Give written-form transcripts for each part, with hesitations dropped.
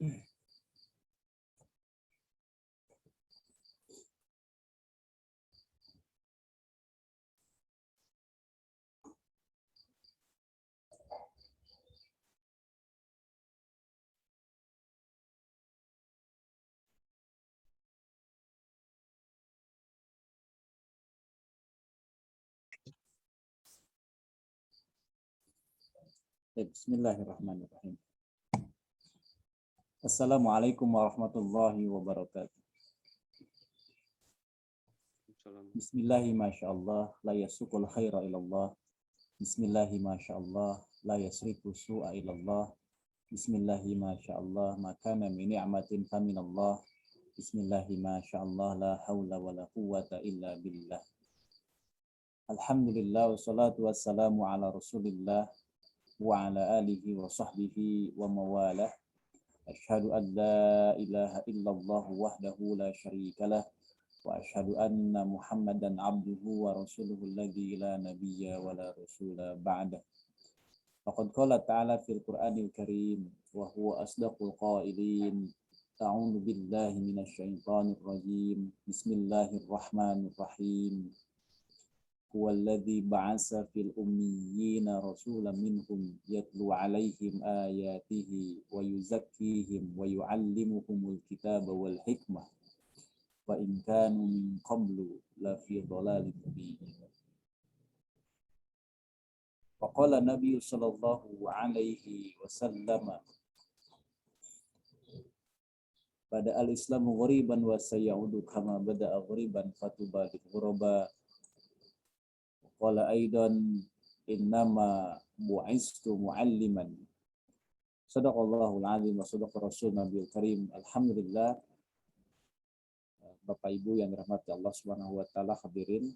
Bismillahirrahmanirrahim. Assalamualaikum warahmatullahi wabarakatuh. Bismillahi masyaallah la yasukul khaira ilallah. Bismillahi masyaallah la yasrifu su'a ilallah. Bismillahi masyaallah ma kana min ni'matin faminallah. Bismillahi masyaallah la haula wala quwwata illa billah. Alhamdulillah wassalatu wassalamu ala Rasulillah wa ala alihi wa sahbihi wa mawalah. Asyhadu an la ilaha illallah wahdahu la syarika lah wa asyhadu anna Muhammadan abduhu wa rasuluhu alladzi la nabiyya wa la rasula ba'da. Faqad qala ta'ala fil Qur'anil Karim wa huwa asdaqul qailin. A'udzu billahi minasy syaithanir rajim. Bismillahirrahmanirrahim. Huwallazi ba'asa fil ummiyina rasulan minhum yatlu 'alaihim ayatihi wa yuzakkihim wa yu'allimuhumul kitaba wal hikmah wa in kanu min qablu la fi dhalalin mubin. Wa qala Nabi sallallahu alaihi wasallam pada al-islamu ghariban wa sayaudu kama bada'a ghariban fatuba bil ghuraba. Qala aidan innama bu'istu mu'alliman. Shadaqallahul azim wa shadaqa rasul nabiyul karim. Alhamdulillah, Bapak Ibu yang dirahmati Allah Subhanahu wa taala, hadirin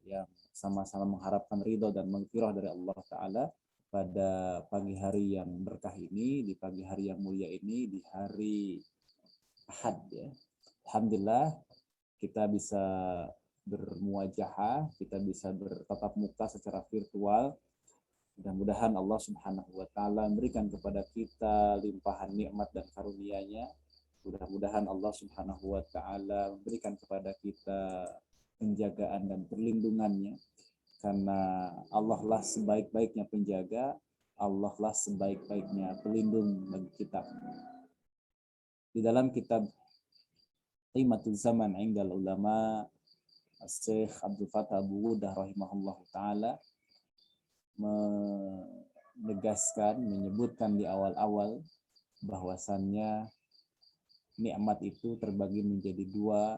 yang sama-sama mengharapkan ridho dan maghfirah dari Allah taala pada pagi hari yang berkah ini, di pagi hari yang mulia ini, di hari Ahad ya. Alhamdulillah kita bisa bermuajahah, kita bisa bertatap muka secara virtual. Mudah-mudahan Allah Subhanahu wa taala memberikan kepada kita limpahan nikmat dan karunia-Nya. Mudah-mudahan Allah Subhanahu wa taala memberikan kepada kita penjagaan dan perlindungan-Nya. Karena Allah lah sebaik-baiknya penjaga, Allah lah sebaik-baiknya pelindung bagi kita. Di dalam kitab Qimatul Zaman 'indal Ulama, Syekh Abdul Fattah Abu Ghuddah rahimahullahu taala menegaskan, menyebutkan di awal-awal bahwasannya nikmat itu terbagi menjadi dua.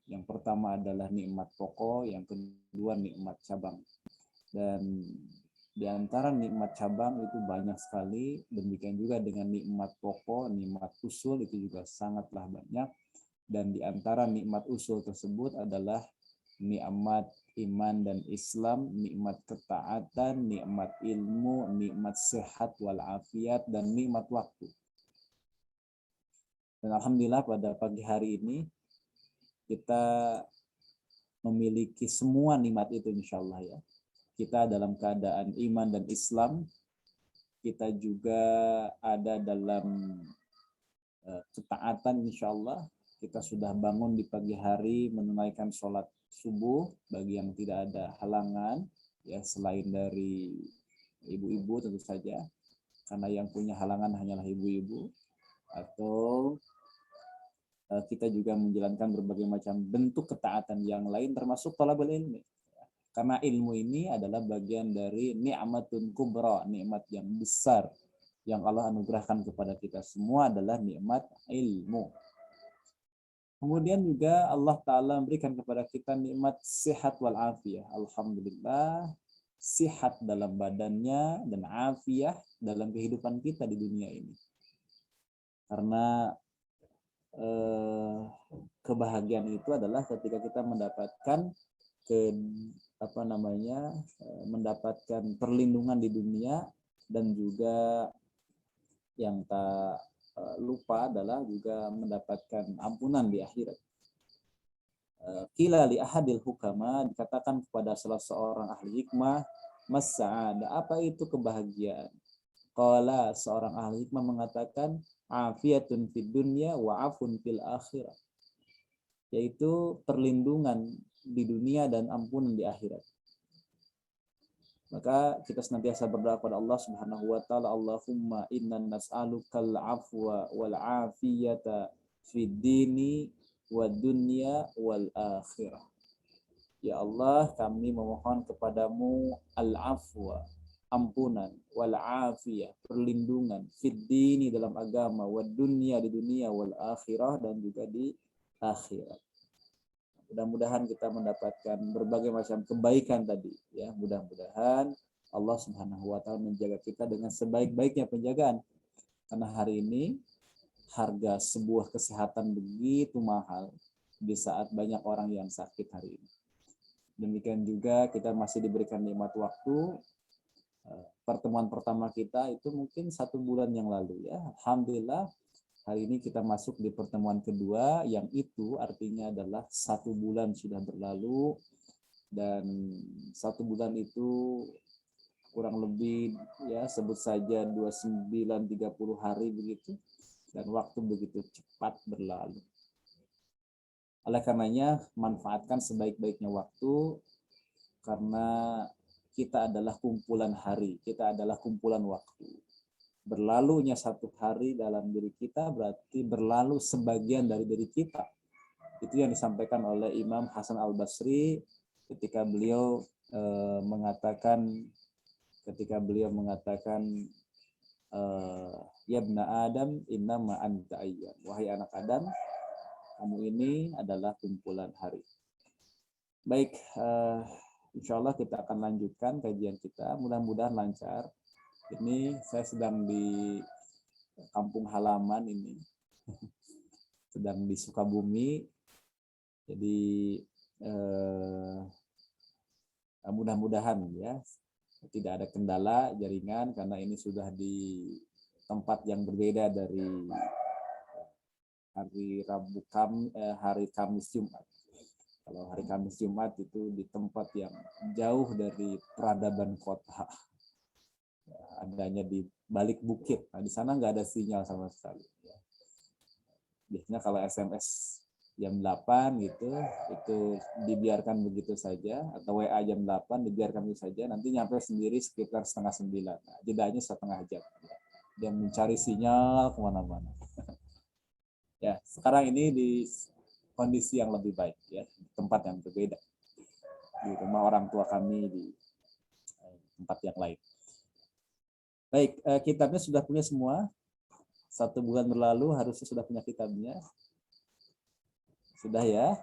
Yang pertama adalah nikmat pokok, yang kedua nikmat cabang. Dan di antara nikmat cabang itu banyak sekali, demikian juga dengan nikmat pokok, nikmat usul itu juga sangatlah banyak. Dan di antara nikmat usul tersebut adalah nikmat iman dan Islam, nikmat ketaatan, nikmat ilmu, nikmat sehat wal afiat, dan nikmat waktu. Dan alhamdulillah pada pagi hari ini kita memiliki semua nikmat itu insyaallah ya. Kita dalam keadaan iman dan Islam, kita juga ada dalam ketaatan insyaallah. Kita sudah bangun di pagi hari menunaikan sholat subuh bagi yang tidak ada halangan ya, selain dari ibu-ibu tentu saja, karena yang punya halangan hanyalah ibu-ibu. Atau kita juga menjalankan berbagai macam bentuk ketaatan yang lain termasuk thalabul ilmi, karena ilmu ini adalah bagian dari ni'matun kubra, nikmat yang besar yang Allah anugerahkan kepada kita semua adalah nikmat ilmu. Kemudian juga Allah Ta'ala memberikan kepada kita nikmat sehat wal afiyah. Alhamdulillah, sehat dalam badannya dan afiyah dalam kehidupan kita di dunia ini. Karena kebahagiaan itu adalah ketika kita mendapatkan mendapatkan perlindungan di dunia, dan juga yang tak lupa adalah juga mendapatkan ampunan di akhirat. Qila li ahadil hukama, dikatakan kepada salah seorang ahli hikmah, mas-sa'adah, apa itu kebahagiaan? Qala, seorang ahli hikmah mengatakan, afiyatun fid dunya wa afun fil akhirah, yaitu perlindungan di dunia dan ampunan di akhirat. Maka kita senantiasa berdoa kepada Allah Subhanahu wa taala, Allahumma inna nas'alukal afwa wal afiyata fid dini wad dunya wal akhirah. Ya Allah, kami memohon kepadamu al-afwa, ampunan, wal afiyah, perlindungan, fid dini dalam agama, wad dunya di dunia, wal akhirah dan juga di akhirat. Mudah-mudahan kita mendapatkan berbagai macam kebaikan tadi, ya. Mudah-mudahan Allah Subhanahu wa taala menjaga kita dengan sebaik-baiknya penjagaan. Karena hari ini harga sebuah kesehatan begitu mahal di saat banyak orang yang sakit hari ini. Demikian juga kita masih diberikan nikmat waktu. Pertemuan pertama kita itu mungkin 1 bulan yang lalu, ya. Alhamdulillah hari ini kita masuk di pertemuan kedua, yang itu artinya adalah 1 bulan sudah berlalu, dan 1 bulan itu kurang lebih, ya, sebut saja 29-30 hari begitu, dan waktu begitu cepat berlalu. Oleh karenanya manfaatkan sebaik-baiknya waktu, karena kita adalah kumpulan hari, kita adalah kumpulan waktu. Berlalunya 1 hari dalam diri kita berarti berlalu sebagian dari diri kita. Itu yang disampaikan oleh Imam Hasan Al-Basri ketika beliau mengatakan ya ibna Adam innama anta ayyam, wahai anak Adam, kamu ini adalah kumpulan hari. Baik, insya Allah kita akan lanjutkan kajian kita, mudah-mudahan lancar. Ini saya sedang di kampung halaman ini, sedang di Sukabumi, jadi mudah-mudahan ya tidak ada kendala jaringan, karena ini sudah di tempat yang berbeda dari hari Kamis Jumat. Kalau hari Kamis Jumat itu di tempat yang jauh dari peradaban kota, adanya di balik bukit. Nah, di sana nggak ada sinyal sama sekali. Biasanya kalau SMS jam 8 gitu, itu dibiarkan begitu saja, atau WA jam 8 dibiarkan begitu saja, nanti nyampe sendiri sekitar 8:30. Nah, jedanya setengah jam. Dia mencari sinyal kemana-mana. Ya, sekarang ini di kondisi yang lebih baik, ya, tempat yang berbeda, di rumah orang tua kami di tempat yang lain. Baik, kitabnya sudah punya semua. 1 bulan berlalu harusnya sudah punya kitabnya. Sudah ya.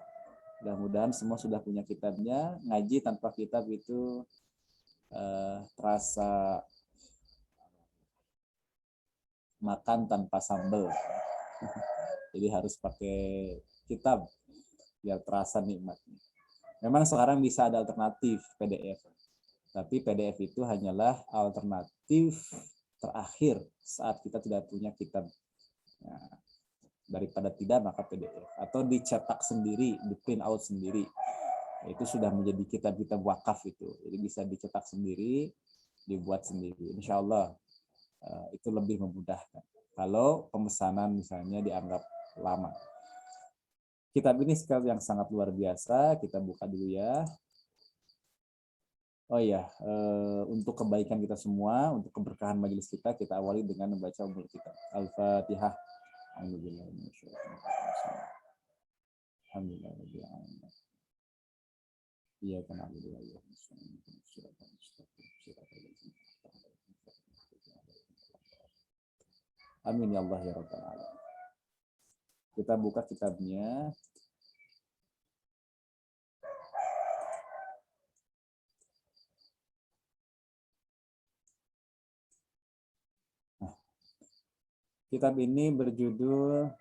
Mudah-mudahan semua sudah punya kitabnya. Ngaji tanpa kitab itu terasa makan tanpa sambal. Jadi harus pakai kitab biar terasa nikmatnya. Memang sekarang bisa ada alternatif PDF. Tapi PDF itu hanyalah alternatif terakhir saat kita tidak punya kitab. Nah, daripada tidak maka PDF, atau dicetak sendiri, di print out sendiri. Itu sudah menjadi kitab-kitab wakaf itu. Jadi bisa dicetak sendiri, dibuat sendiri. Insya Allah itu lebih memudahkan. Kalau pemesanan misalnya dianggap lama. Kitab ini sekali yang sangat luar biasa. Kita buka dulu ya. Oh iya, untuk kebaikan kita semua, untuk keberkahan majelis kita awali dengan membaca umul kitab. Al-Fatihah. Alhamdulillah. Iya, karena amin ya Allah ya Rabbal alamin. Kita buka kitabnya. Kitab ini berjudul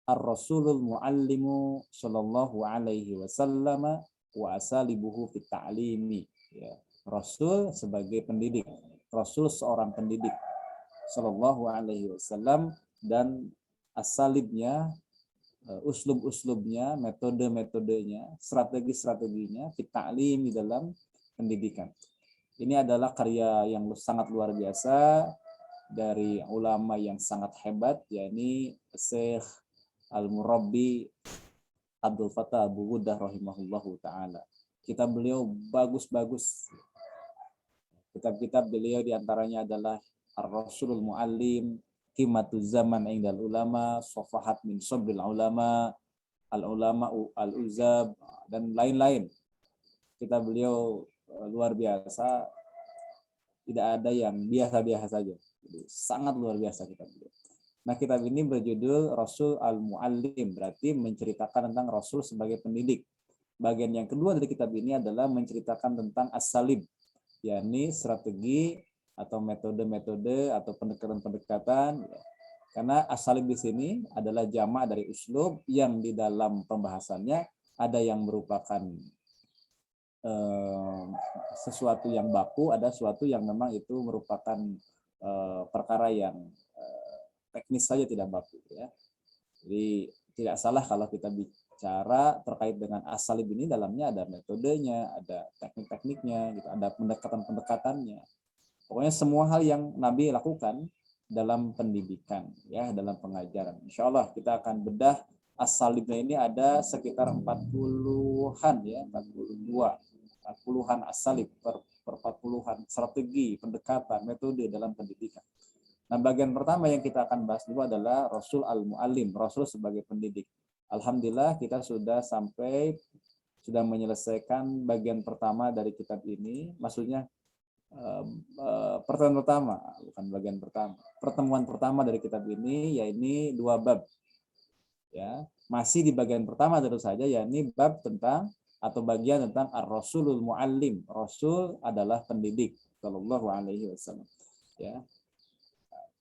Ar-Rasulul Muallimu Sallallahu Alaihi Wasallam wa Asalibuhu fit Ta'limi. Ya, Rasul sebagai pendidik, Rasul seorang pendidik Sallallahu Alaihi Wasallam, dan asalibnya, uslub-uslubnya, metode-metodenya, strategi-strateginya fit ta'lim, di dalam pendidikan. Ini adalah karya yang sangat luar biasa, dari ulama yang sangat hebat, yakni Syekh Al-Murabbi Abdul Fattah Abu Ghuddah rahimahullahu taala. Kitab beliau bagus-bagus. Kitab-kitab beliau diantaranya adalah Ar-Rasulul Muallim, Qimatuz Zaman Indal Ulama, Safahat min Sabril Ulama, Al-Ulama Al-Uzab, dan lain-lain. Kitab beliau luar biasa, tidak ada yang biasa-biasa saja. Jadi, sangat luar biasa kitab beliau. Nah, kitab ini berjudul Rasul Al-Muallim, berarti menceritakan tentang Rasul sebagai pendidik. Bagian yang kedua dari kitab ini adalah menceritakan tentang as-salib, yakni strategi atau metode-metode atau pendekatan-pendekatan. Karena as-salib di sini adalah jamak dari uslub yang di dalam pembahasannya ada yang merupakan sesuatu yang baku, ada sesuatu yang memang itu merupakan perkara yang teknis saja, tidak baku ya. Jadi tidak salah kalau kita bicara terkait dengan as-salib ini, dalamnya ada metodenya, ada teknik-tekniknya, gitu, ada pendekatan-pendekatannya. Pokoknya semua hal yang Nabi lakukan dalam pendidikan, ya, dalam pengajaran. Insya Allah kita akan bedah as-salibnya ini ada sekitar 40-an ya, 40-an as-salib per 40-an strategi, pendekatan, metode dalam pendidikan. Nah, bagian pertama yang kita akan bahas dulu adalah Rasul Al-Muallim, Rasul sebagai pendidik. Alhamdulillah kita sudah menyelesaikan bagian pertama dari kitab ini, maksudnya pertemuan pertama dari kitab ini, yaitu 2 bab. Ya, masih di bagian pertama tentu saja, yakni bab tentang atau bagian tentang Ar-Rasulul Muallim. Rasul adalah pendidik sallallahu alaihi wasallam. Ya.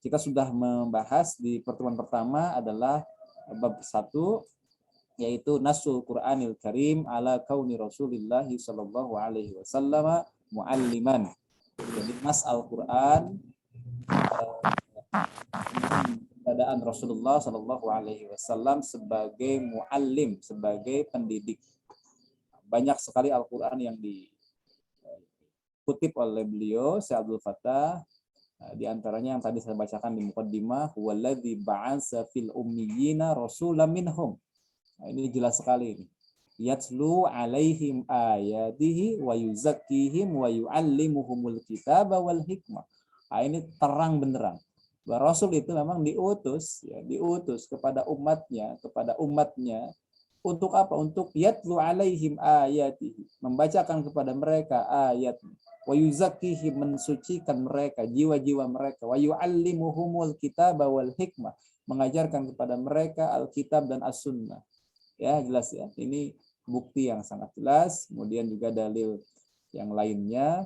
Kita sudah membahas di pertemuan pertama adalah bab 1, yaitu Nasul Qur'anil Karim ala kauni Rasulillah sallallahu alaihi wasallam mualliman. Jadi nas Al-Qur'an keadaan Rasulullah sallallahu alaihi wasallam sebagai muallim, sebagai pendidik. Banyak sekali Al-Qur'an yang dikutip oleh beliau, Syekh Abdul Fattah. Di antaranya yang tadi saya bacakan di muqaddimah, huwallazi ba'atsa fil ummiyina rasulan minhum. Nah, ini jelas sekali ini. Yatlu alaihim ayatihi wa yuzakkihim wa yuallimuhumul kitaba wal hikmah. Nah, ini terang benderang bahwa Rasul itu memang diutus kepada umatnya, untuk apa? Untuk yatlu alaihim ayatihi, membacakan kepada mereka ayat, wa yuzakkihim, mensucikan mereka, jiwa-jiwa mereka, wa yuallimuhumul kitaba wal hikmah, mengajarkan kepada mereka Alkitab dan As-Sunnah. Ya, jelas ya. Ini bukti yang sangat jelas. Kemudian juga dalil yang lainnya.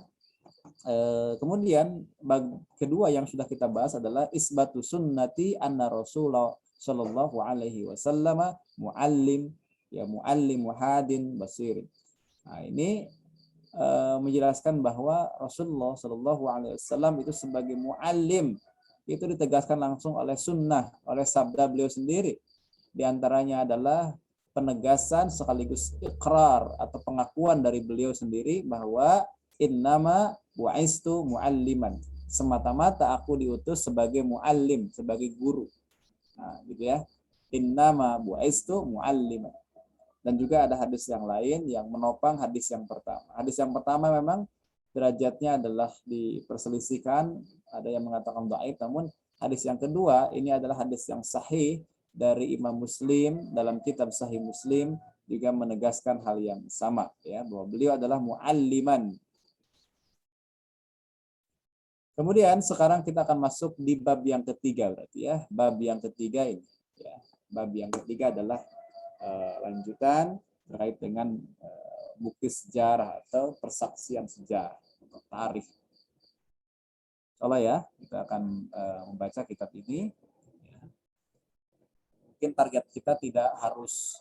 Kemudian kedua yang sudah kita bahas adalah isbatu sunnati anna Rasulullah sallallahu alaihi wasallam muallim, ya, muallim muhadin basir. Nah, ini menjelaskan bahwa Rasulullah sallallahu alaihi wasallam itu sebagai muallim, itu ditegaskan langsung oleh sunnah, oleh sabda beliau sendiri. Di antaranya adalah penegasan sekaligus ikrar atau pengakuan dari beliau sendiri bahwa innama bu'istu mualliman, semata-mata aku diutus sebagai muallim, sebagai guru. Nah, gitu ya. Innama bu'istu mualliman. Dan juga ada hadis yang lain yang menopang hadis yang pertama. Hadis yang pertama memang derajatnya adalah diperselisihkan, ada yang mengatakan dhaif, namun hadis yang kedua ini adalah hadis yang sahih dari Imam Muslim dalam kitab Sahih Muslim, juga menegaskan hal yang sama, ya, bahwa beliau adalah mualliman. Kemudian sekarang kita akan masuk di bab yang ketiga, berarti ya, bab yang ketiga ini, ya. Bab yang ketiga adalah lanjutan terkait dengan bukti sejarah atau persaksian sejarah atau tarikh. Insyaallah ya, kita akan membaca kitab ini. Mungkin target kita tidak harus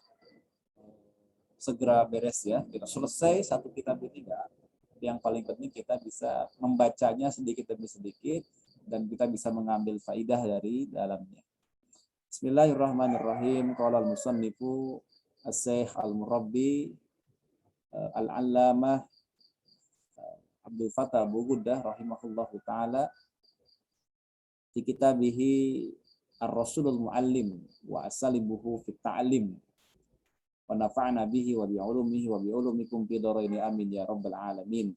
segera beres ya, kita selesai satu kitab ini enggak. Yang paling penting kita bisa membacanya sedikit demi sedikit dan kita bisa mengambil faidah dari dalamnya. Bismillahirrahmanirrahim. Qala al-musannifu as-Syekh al-Murabbi al-Allamah Abdul Fattah Abu Ghuddah rahimahullahu taala fi kitabihi Ar-Rasulul Muallim wa asalibuhu fit ta'lim wa nafa'na bihi wa bi'ulumihi wa bi'ulumikum fi dharaini amin ya rabbal alamin.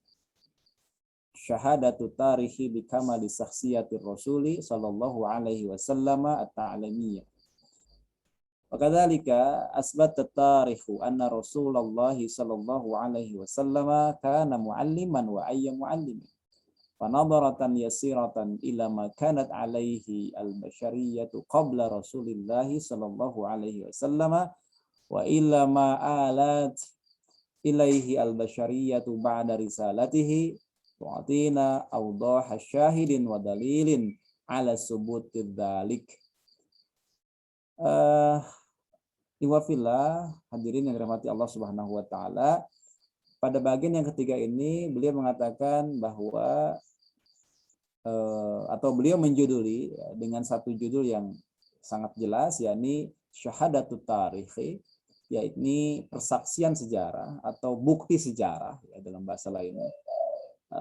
Syahadatu tarihi bi kamali syakhsiyatir rasuli sallallahu alaihi wasallam at-ta'lamiyah. Wa kadzalika asbata tarikhu anna Rasulullah sallallahu alaihi wasallam kana mualliman wa ayya muallimin. Fanadaratan yasiratan ila ma kanat alaihi al-bashariyatu qabla Rasulillah sallallahu alaihi wasallam wa ila ma alat ilaihi al-bashariyatu ba'da risalatihi tu'atina awdaha syahidin wa dalilin ala subutid dzalik. Iwafillah, hadirin yang dirahmati Allah Subhanahu wa taala. Pada bagian yang ketiga ini beliau mengatakan bahwa atau beliau menjuduli dengan satu judul yang sangat jelas, yakni Syahadatut Tarikhi, yakni persaksian sejarah atau bukti sejarah ya, dalam bahasa lainnya.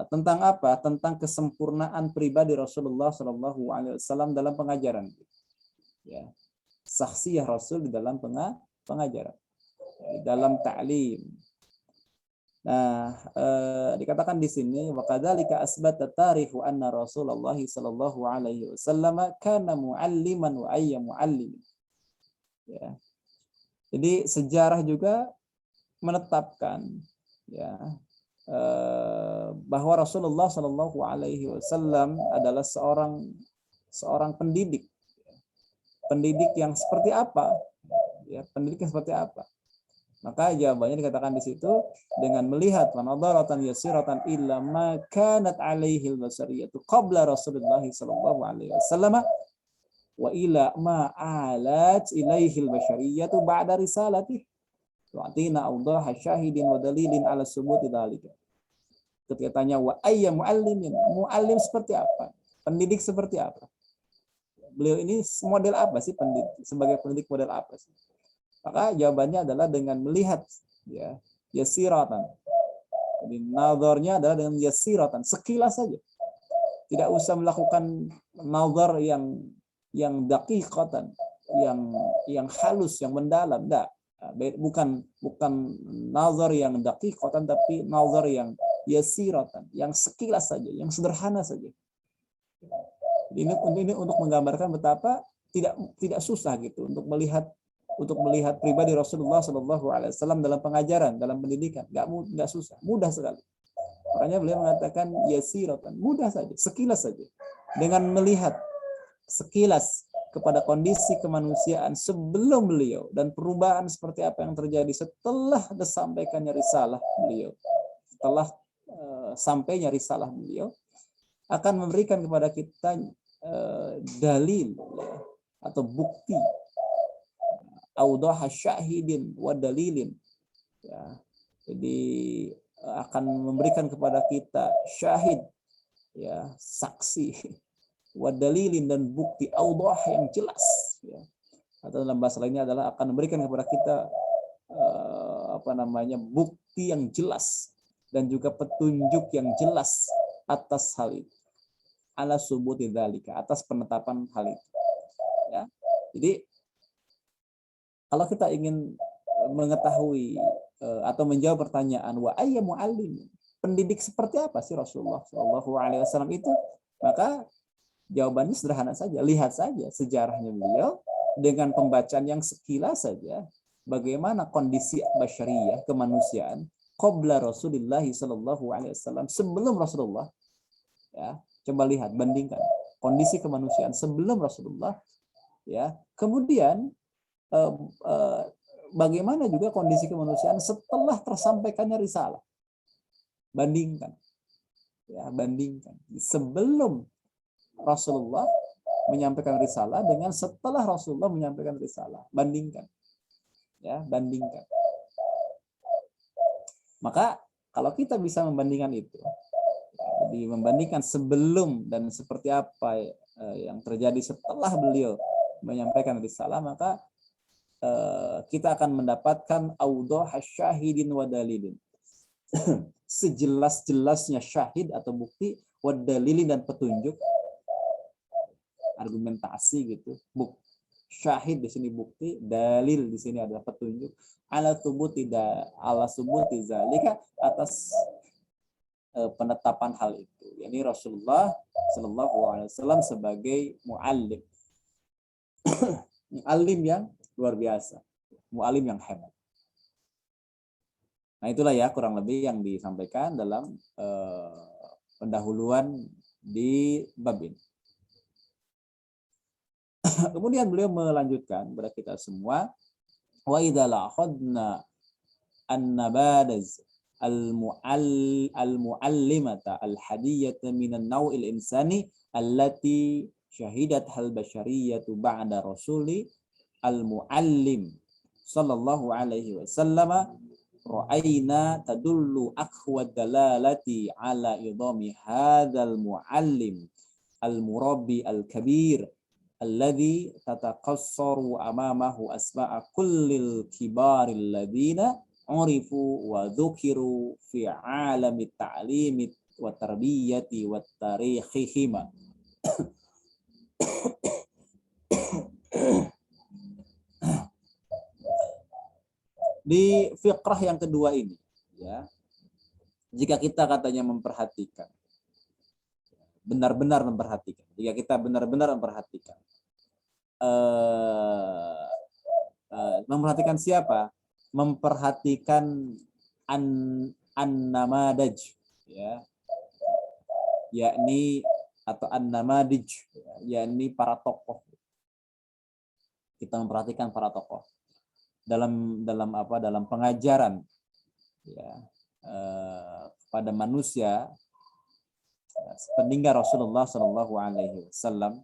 Tentang apa? Tentang kesempurnaan pribadi Rasulullah Shallallahu Alaihi Wasallam dalam pengajaran. Ya, saksiyah Rasul di dalam pengajaran, di dalam ta'lim. Nah, dikatakan di sini wa kadzalika asbata tarihu anna Rasulullah sallallahu alaihi wasallam kana mualliman wa ayya muallim. Ya. Jadi sejarah juga menetapkan ya bahwa Rasulullah sallallahu alaihi wasallam adalah seorang pendidik. Pendidik yang seperti apa? Ya, pendidik yang seperti apa? Maka jawabannya dikatakan di situ dengan melihat manadaratan yasiratan illa ma kanat alaihi al-basariyatu qabla Rasulullah sallallahu alaihi wasallam wa ila ma alat ilaihi al-bashariyatu ba'da risalatih tu'atina awdaha syahidin wa dalilin ala subuti dzalika. Ketika tanya wa ayya muallimin, muallim seperti apa? Pendidik seperti apa? Beliau ini model apa sih pendidik? Sebagai pendidik model apa sih? Maka jawabannya adalah dengan melihat ya yasiratan. Jadi nazarnya adalah dengan yasiratan, sekilas saja. Tidak usah melakukan nazar yang daqiqatan, yang halus, yang mendalam, enggak. Bukan nazar yang daqiqatan, tapi nazar yang yasiratan, yang sekilas saja, yang sederhana saja. Ini untuk menggambarkan betapa tidak susah gitu untuk melihat pribadi Rasulullah Shallallahu Alaihi Wasallam dalam pengajaran, dalam pendidikan, nggak susah, mudah sekali. Makanya beliau mengatakan yasiratan, mudah saja, sekilas saja, dengan melihat sekilas kepada kondisi kemanusiaan sebelum beliau dan perubahan seperti apa yang terjadi setelah disampaikannya risalah beliau, setelah sampainya risalah beliau, akan memberikan kepada kita dalil ya, atau bukti. Awdaha syahidin wa dalilin. Ya. Jadi akan memberikan kepada kita syahid ya, saksi wa dalilin dan bukti awdah yang jelas ya. Atau dalam bahasa lainnya adalah akan memberikan kepada kita bukti yang jelas dan juga petunjuk yang jelas atas hal itu. Ala subuti dzalika, atas penetapan hal itu. Ya. Jadi kalau kita ingin mengetahui atau menjawab pertanyaan wa ayya muallim, pendidik seperti apa sih Rasulullah Shallallahu Alaihi Wasallam itu, maka jawabannya sederhana saja. Lihat saja sejarahnya beliau dengan pembacaan yang sekilas saja bagaimana kondisi basyariyah, kemanusiaan qabla Rasulullah Shallallahu Alaihi Wasallam, sebelum Rasulullah. Ya, coba lihat, bandingkan kondisi kemanusiaan sebelum Rasulullah. Ya, kemudian bagaimana juga kondisi kemanusiaan setelah tersampaikannya risalah. Bandingkan. Ya, bandingkan. Sebelum Rasulullah menyampaikan risalah dengan setelah Rasulullah menyampaikan risalah. Bandingkan. Ya, bandingkan. Maka kalau kita bisa membandingkan itu, jadi membandingkan sebelum dan seperti apa yang terjadi setelah beliau menyampaikan risalah, maka kita akan mendapatkan awdah syahidin wa dalilin. Sejelas-jelasnya syahid atau bukti, wa dalilin dan petunjuk argumentasi gitu. Syahid di sini bukti, dalil di sini adalah petunjuk. Ala subuti zalika, atas penetapan hal itu. Yani Rasulullah Shallallahu Alaihi Wasallam sebagai muallim, muallim yang luar biasa, muallim yang hebat. Nah itulah ya kurang lebih yang disampaikan dalam pendahuluan di bab ini. Kemudian beliau melanjutkan kepada kita semua, wa idza la'khadna an-nabadaz al-muallimata al-hadiyata min an-naw'il insani allati syahidat hal bashariyatu ba'da rasuli al-muallim sallallahu alaihi wasallam ra'ayna tadullu akhwa dalalati ala idami hadzal muallim al-murabbi al-kabir alladhi tataqassaru amamahu asma'a kullil kibaril ladina urifu wa dhukiru fi alami ta'limi wa tarbiyati wa tarikhihima. Di fiqrah yang kedua ini, ya, jika kita katanya memperhatikan, benar-benar memperhatikan, jika kita benar-benar memperhatikan siapa? Memperhatikan an-namadaj, ya, yakni atau an-namadij, yakni para tokoh. Kita memperhatikan para tokoh dalam pengajaran, ya, pada manusia peninggal Rasulullah Shallallahu Alaihi Wasallam.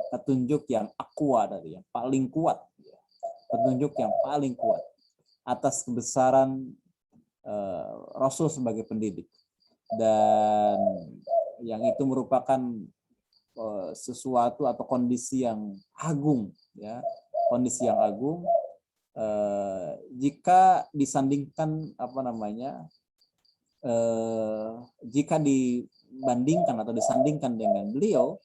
Petunjuk yang aqwa dari yang paling kuat, ya. Petunjuk yang paling kuat atas kebesaran Rasul sebagai pendidik, dan yang itu merupakan sesuatu atau kondisi yang agung, ya, kondisi yang agung jika disandingkan jika dibandingkan atau disandingkan dengan beliau,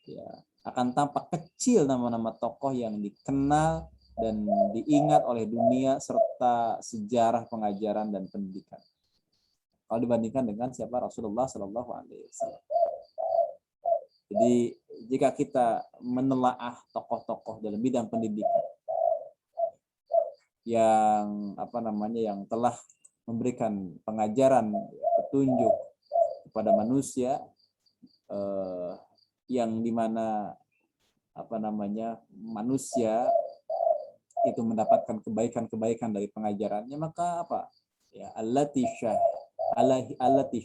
ya, akan tampak kecil nama-nama tokoh yang dikenal dan diingat oleh dunia serta sejarah pengajaran dan pendidikan kalau dibandingkan dengan siapa Rasulullah Shallallahu Alaihi Wasallam. Jadi jika kita menelaah tokoh-tokoh dalam bidang pendidikan yang yang telah memberikan pengajaran, petunjuk kepada manusia, yang dimana manusia itu mendapatkan kebaikan-kebaikan dari pengajarannya, maka ya, allati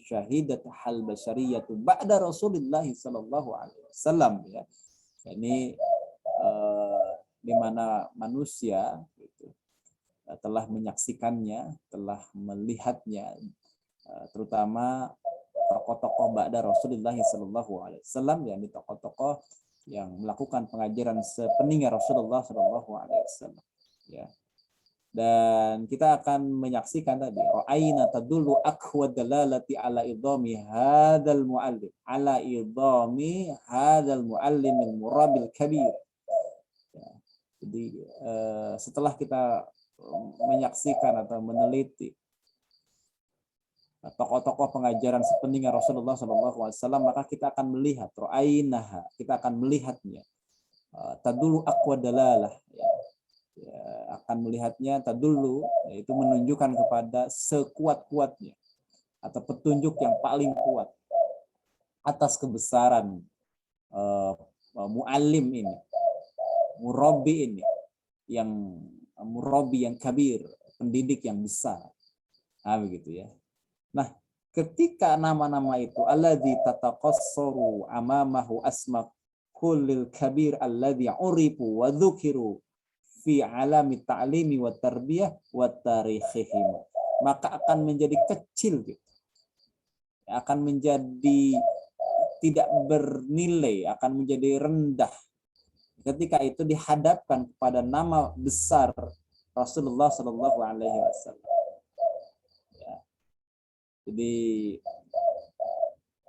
syahidat hal bashariyatu ba'da Rasulillah sallallahu alaihi wasallam, ya. Ini di mana manusia gitu, telah menyaksikannya, telah melihatnya, terutama tokoh-tokoh ba'da Rasulullah sallallahu alaihi wasallam, yakni tokoh-tokoh yang melakukan pengajaran sepeninggal Rasulullah sallallahu alaihi wasallam, ya. Dan kita akan menyaksikan tadi ra'ayna tadullu aqwa dalalati ala idami hadzal muallim al-murabbil kabir. Ya. Jadi setelah kita menyaksikan atau meneliti tokoh-tokoh pengajaran sepeninggal Rasulullah SAW, maka kita akan melihat ra'aynaha, kita akan melihatnya tadullu aqwa dalalah, ya. Akan melihatnya tadullu, yaitu menunjukkan kepada sekuat-kuatnya atau petunjuk yang paling kuat atas kebesaran muallim ini, murabbi ini, yang murabbi yang kabir, pendidik yang besar. Begitu ya. Nah, ketika nama-nama itu alladzi tataqassaru amamahu asma kullil kabir alladzi urifu wa dzukiru fi alami ta'limi wa tarbiyah wa tarikhihim, maka akan menjadi kecil gitu. Akan menjadi tidak bernilai, akan menjadi rendah ketika itu dihadapkan kepada nama besar Rasulullah Shallallahu Alaihi Wasallam. Ya. Jadi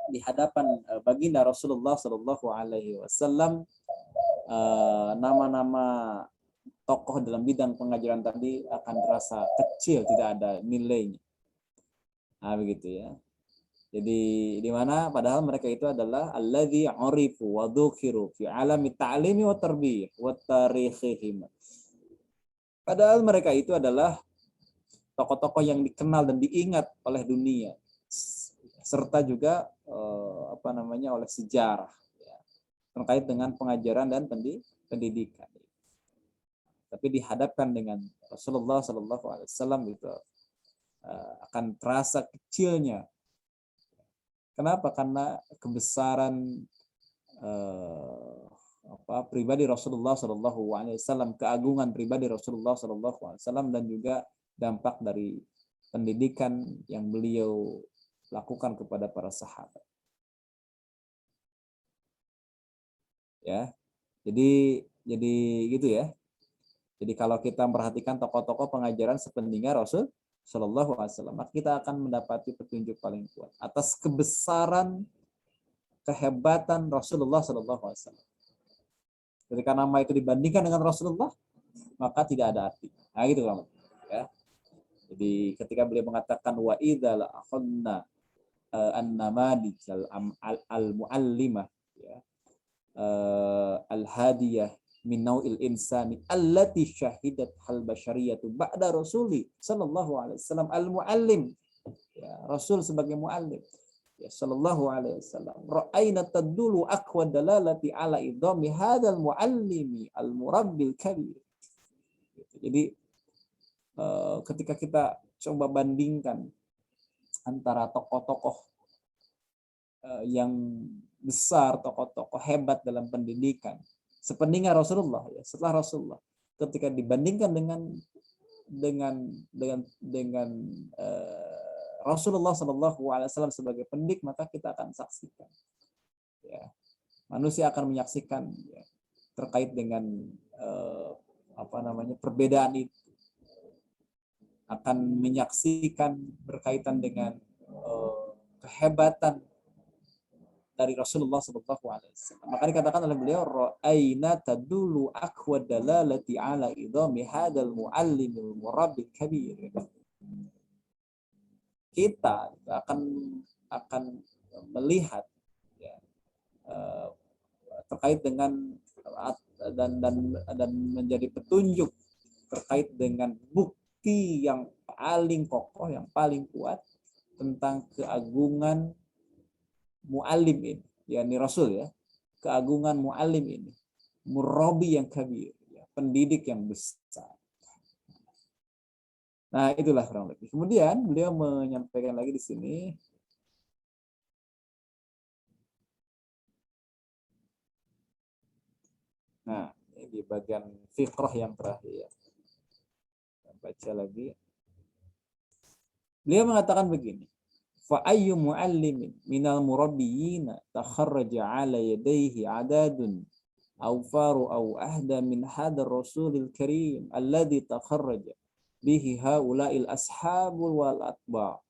di hadapan baginda Rasulullah Shallallahu Alaihi Wasallam, nama-nama tokoh dalam bidang pengajaran tadi akan terasa kecil, tidak ada nilainya. Nah, begitu ya. Jadi di mana padahal mereka itu adalah alladzi urifu wa dzukiru fi alami ta'limi wa tarbiyah wa tarikhihim. Padahal mereka itu adalah tokoh-tokoh yang dikenal dan diingat oleh dunia, serta juga oleh sejarah ya, terkait dengan pengajaran dan pendidikan. Tapi dihadapkan dengan Rasulullah Sallallahu Alaihi Wasallam itu akan terasa kecilnya. Kenapa? Karena kebesaran pribadi Rasulullah Sallallahu Alaihi Wasallam, keagungan pribadi Rasulullah Sallallahu Alaihi Wasallam, dan juga dampak dari pendidikan yang beliau lakukan kepada para sahabat. Ya, jadi gitu ya. Jadi kalau kita memperhatikan tokoh-tokoh pengajaran sepentingnya Rasul Shallallahu Alaihi Wasallam, maka kita akan mendapati petunjuk paling kuat atas kebesaran, kehebatan Rasulullah Shallallahu Alaihi Wasallam. Ketika nama itu dibandingkan dengan Rasulullah, maka tidak ada arti. Nah, gitu kan? Ya. Jadi ketika beliau mengatakan wa idzal akhadna an-namadij al-muallimah, ya, al-hadiyah min nau'il insani allati syahidat hal basyariyatu ba'da rasuli sallallahu alaihi wasallam al-muallim, ya, Rasul sebagai muallim, ya, sallallahu alaihi wasallam, ra'aina tadullu aqwa dalalati ala idhami hadzal muallimi al-murabbil kabir. Jadi ketika kita coba bandingkan antara tokoh-tokoh yang besar, tokoh-tokoh hebat dalam pendidikan sepeningnya Rasulullah, ya, setelah Rasulullah, ketika dibandingkan dengan Rasulullah Shallallahu Alaihi Wasallam sebagai pendidik, maka kita akan saksikan, ya, manusia akan menyaksikan, ya, terkait dengan perbedaan itu, akan menyaksikan berkaitan dengan kehebatan dari Rasulullah Sallallahu Alaihi Wasallam. Maka dikatakan oleh beliau, ra'aina tadulu aqwa dalalati ala idhami hadzal muallimil murabbil kabir. Kita akan melihat, ya, terkait dengan dan menjadi petunjuk terkait dengan bukti yang paling kokoh, yang paling kuat tentang keagungan muallim ini, yakni Rasul, ya, keagungan muallim ini, murabbi yang kabir, ya, pendidik yang besar. Nah, itulah kurang lebih. Kemudian beliau menyampaikan lagi di sini, nah, ini di bagian fiqrah yang terakhir. Baca lagi. Beliau mengatakan begini, fa ayyu muallimin minal murabbiyina takharraja ala yadayhi adadun aw faru aw ahda min hadar rasulil karim alladhi takharraja bihi haula'il ashabul wal atba'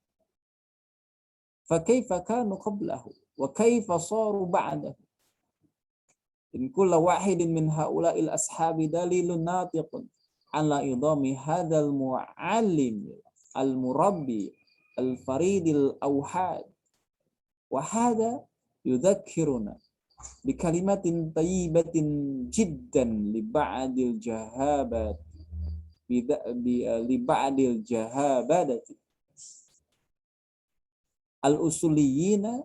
fa kaifa kanu qablahu wa kaifa saru ba'dahu in kullu wahidin min haula'il ashabi dalilun natiqun ala idami hadzal muallim al murabbi al-faridil awhad wa hadha yudzakkiruna bi kalimatin tayyibatin jiddan li ba'dil jahabat li ba'dil jahabadati al-usuliyina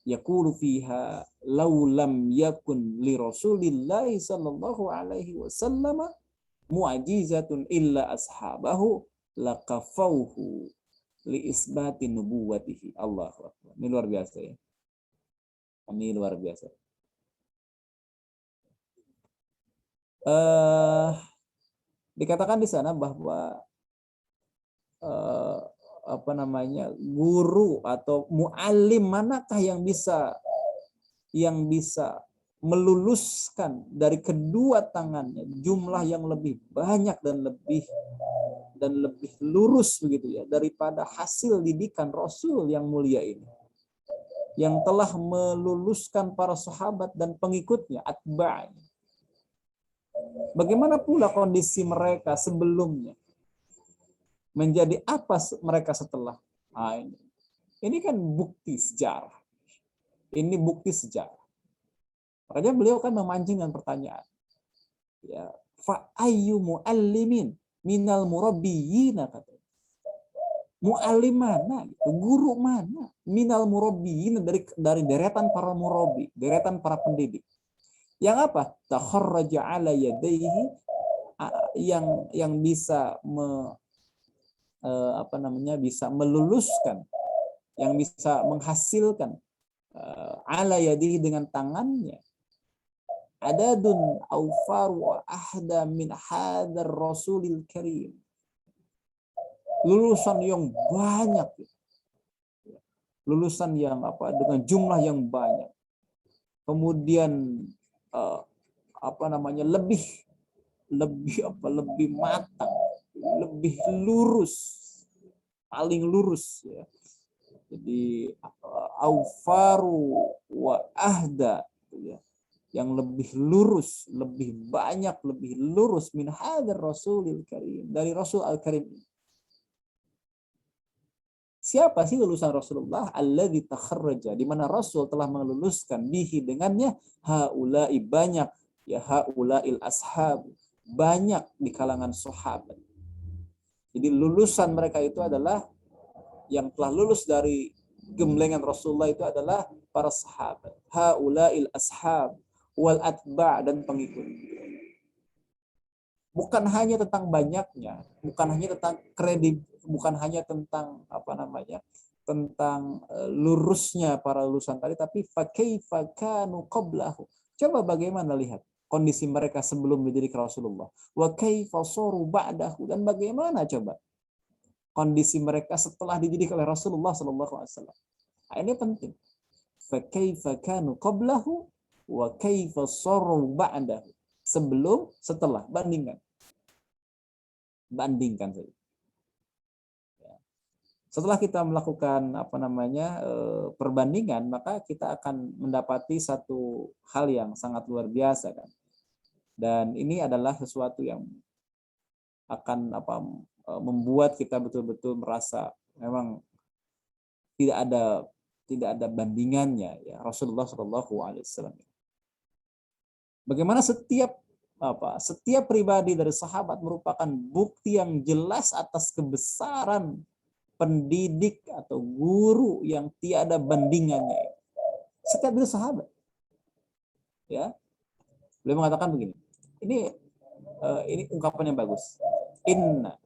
yaqulu fiha law lam yakun li rasulillahi sallallahu alaihi wasallam mu'jizatun illa ashabahu laqafauhu li isbati nubuwatihi. Allahu akbar. Ini luar biasa, ya. Ini luar biasa. Dikatakan di sana bahwa guru atau muallim manakah yang bisa meluluskan dari kedua tangannya jumlah yang lebih banyak dan lebih lurus begitu ya daripada hasil didikan Rasul yang mulia ini, yang telah meluluskan para sahabat dan pengikutnya, atba'nya. Bagaimana pula kondisi mereka sebelumnya? Menjadi apa mereka setelah? Nah, ini kan bukti sejarah. Ini bukti sejarah. Makanya beliau kan memancing dengan pertanyaan. Ya, fa ayyu muallimin minal murabbiyina, kata. Muallim mana? Guru mana? Minal murabbiyina, dari deretan para murabbi, deretan para pendidik. Yang apa? Takharraja ala yadayhi, yang bisa bisa meluluskan, yang bisa menghasilkan ala yadihi dengan tangannya, adadun awfar wa ahda min hadar rasulil karim, lulusan yang banyak, lulusan yang dengan jumlah yang banyak, kemudian lebih matang, lebih lurus, paling lurus ya. Jadi aufaru wa ahda ya, yang lebih lurus, lebih banyak, lebih lurus min hadzal rasulil karim, dari Rasul al-Karim. Siapa sih lulusan Rasulullah? Alladzi takharraja, di mana Rasul telah meluluskan bihi dengannya haula'i, banyak ya, haula'il ashab, banyak di kalangan sahabat. Jadi lulusan mereka itu adalah, yang telah lulus dari gemblengan Rasulullah itu adalah para sahabat. Haula'il ashab wal atba' dan pengikut. Bukan hanya tentang banyaknya, bukan hanya tentang kredit, bukan hanya tentang tentang lurusnya para lulusan tadi, tapi fa kaifa kanu qablahu. Coba bagaimana lihat kondisi mereka sebelum dididik Rasulullah. Wa kaifa saru ba'dahu, dan bagaimana coba kondisi mereka setelah dididik oleh Rasulullah sallallahu alaihi wasallam. Nah, ini penting. Fa kaifa kanu qablahu wa kaifa saru ba'dahu. Sebelum, setelah, bandingkan. Bandingkan saja. Setelah kita melakukan perbandingan, maka kita akan mendapati satu hal yang sangat luar biasa kan. Dan ini adalah sesuatu yang akan membuat kita betul-betul merasa memang tidak ada bandingannya ya Rasulullah Shallallahu Alaihi Wasallam. Bagaimana setiap pribadi dari sahabat merupakan bukti yang jelas atas kebesaran pendidik atau guru yang tiada bandingannya. Setiap dari sahabat, ya, beliau mengatakan begini. Ini ungkapan yang bagus. Inna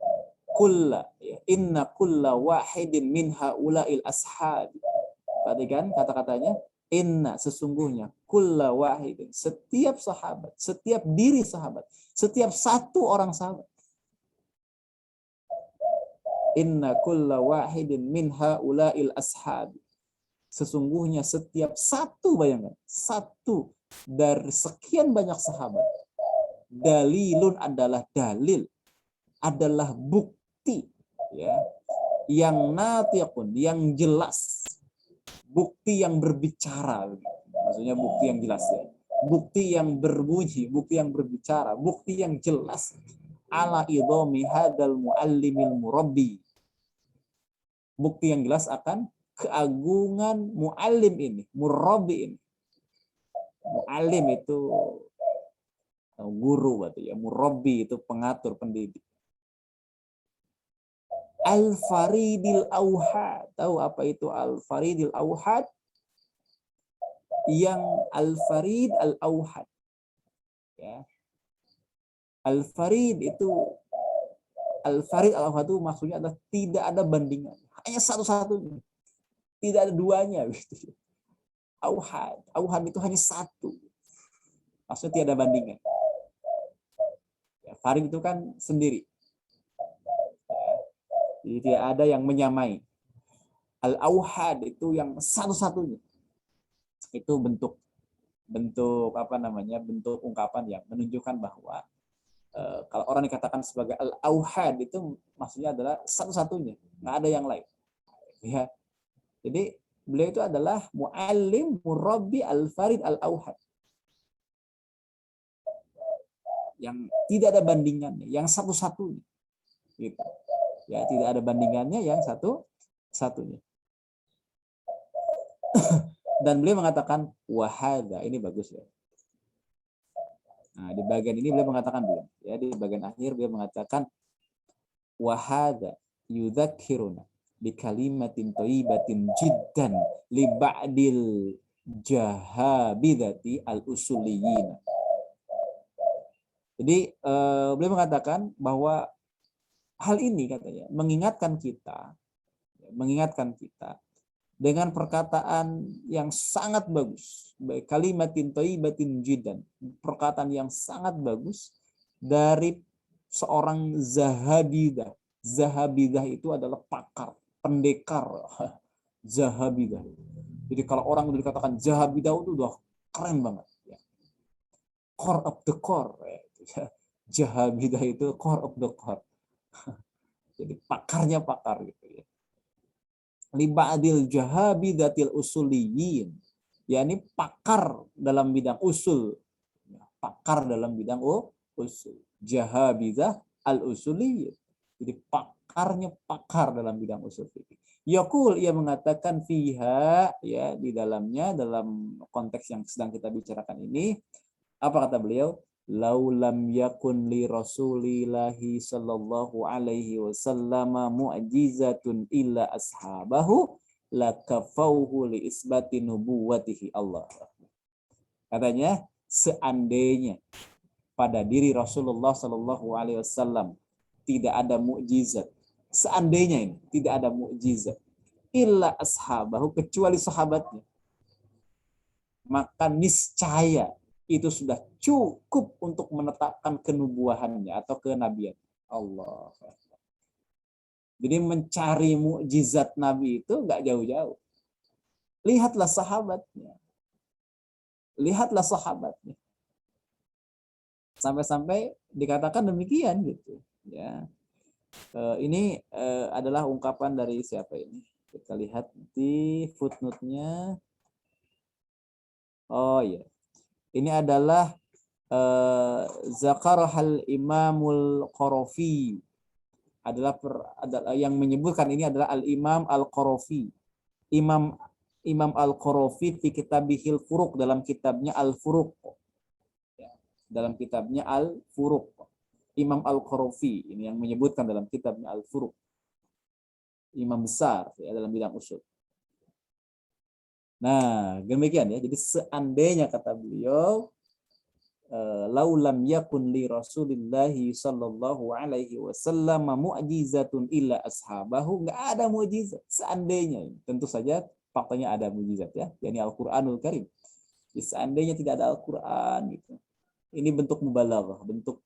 kulla wahidin min haula'il ashab. Perhatikan kata-katanya. Inna, sesungguhnya, kulla wahidin, setiap sahabat, setiap diri sahabat, setiap satu orang sahabat. Inna kulla wahidin min haula'il ashab. Sesungguhnya setiap satu, bayangkan, satu dari sekian banyak sahabat. Dalilun adalah dalil, adalah bukti ya, yang natiqun, yang jelas, bukti yang berbicara, maksudnya bukti yang jelas ya, bukti yang berbunyi, bukti yang berbicara, bukti yang jelas ala idhami hadal muallimil murabbi, bukti yang jelas akan keagungan muallim ini, murabbi ini. Muallim itu guru berarti ya, murabbi itu pengatur, pendidik. Al-Faridil Auhad. Tahu apa itu Al-Faridil Auhad? Yang Al-Farid Al-Auhad. Ya. Al-Farid itu, Al-Farid Al-Auhad itu maksudnya adalah tidak ada bandingan. Hanya satu-satunya. Tidak ada duanya. Gitu. Auhad. Auhad itu hanya satu. Maksudnya tidak ada bandingan. Ya, Farid itu kan sendiri. Jadi tidak ada yang menyamai. Al-Auhad itu yang satu-satunya. Itu bentuk bentuk apa namanya, bentuk ungkapan yang menunjukkan bahwa kalau orang dikatakan sebagai al-auhad itu maksudnya adalah satu-satunya, nggak ada yang lain. Ya, jadi beliau itu adalah muallim, murabbi, al-farid, al-auhad, yang tidak ada bandingannya, yang satu-satunya. Gitu. Ya, tidak ada bandingannya, yang satu-satunya. Dan beliau mengatakan wahada, ini bagus ya. Nah, di bagian ini beliau mengatakan belum, ya, di bagian akhir beliau mengatakan wahada yudzakkiruna bi kalimatin thayyibatin jiddan li ba'dil jahabidati al-usuliyyin. Jadi beliau mengatakan bahwa hal ini katanya mengingatkan kita dengan perkataan yang sangat bagus, baik kalimatin thayyibatin jiddan, perkataan yang sangat bagus dari seorang zahabidah. Zahabidah itu adalah pakar, pendekar. Zahabidah. Jadi kalau orang dikatakan zahabidah itu udah keren banget. Ya. Core of the core. Ya. Zahabidah itu core of the core. Jadi pakarnya pakar gitu ya. Liba'adil jahabidatil usuliyin. yakni pakar dalam bidang usul. Pakar dalam bidang usul. Jahabidah al-usuliyin. Jadi pakarnya pakar dalam bidang usul fikih. Yaqul, ia mengatakan fiha, ya, di dalamnya, dalam konteks yang sedang kita bicarakan ini, apa kata beliau? Laulam yakun li rasulillahi sallallahu alaihi wasallam mu'jizatun illa ashabahu lakafauhu li isbati nubuwatihi Allah. Katanya, seandainya pada diri Rasulullah sallallahu alaihi wasallam tidak ada mukjizat, seandainya ini tidak ada mukjizat illa ashabahu, kecuali sahabatnya, maka niscaya itu sudah cukup untuk menetapkan kenubuahannya atau kenabian. Allah. Jadi mencari mukjizat Nabi itu nggak jauh-jauh. Lihatlah sahabatnya. Lihatlah sahabatnya. Sampai-sampai dikatakan demikian gitu. Ya. Ini adalah ungkapan dari siapa ini? Kita lihat di footnote-nya. Oh iya. Ini adalah Zakarahal Imamul Qarafi, adalah yang menyebutkan ini adalah Al-Imam Al-Qarafi. Imam Al-Qarafi di kitabihil Furuq, dalam kitabnya Al-Furuq. Ya, dalam kitabnya Al-Furuq. Imam Al-Qarafi ini yang menyebutkan dalam kitabnya Al-Furuq. Imam besar ya dalam bidang usul. Nah, demikian ya. Jadi seandainya kata beliau, laulam yakun li Rasulillahi sallallahu alaihi wasallam mu'jizatun illa ashabahu, enggak ada mukjizat. Seandainya, tentu saja faktanya ada mukjizat ya, yakni Al-Qur'anul Karim. Jadi, seandainya tidak ada Al-Qur'an gitu. Ini bentuk mubalaghah, bentuk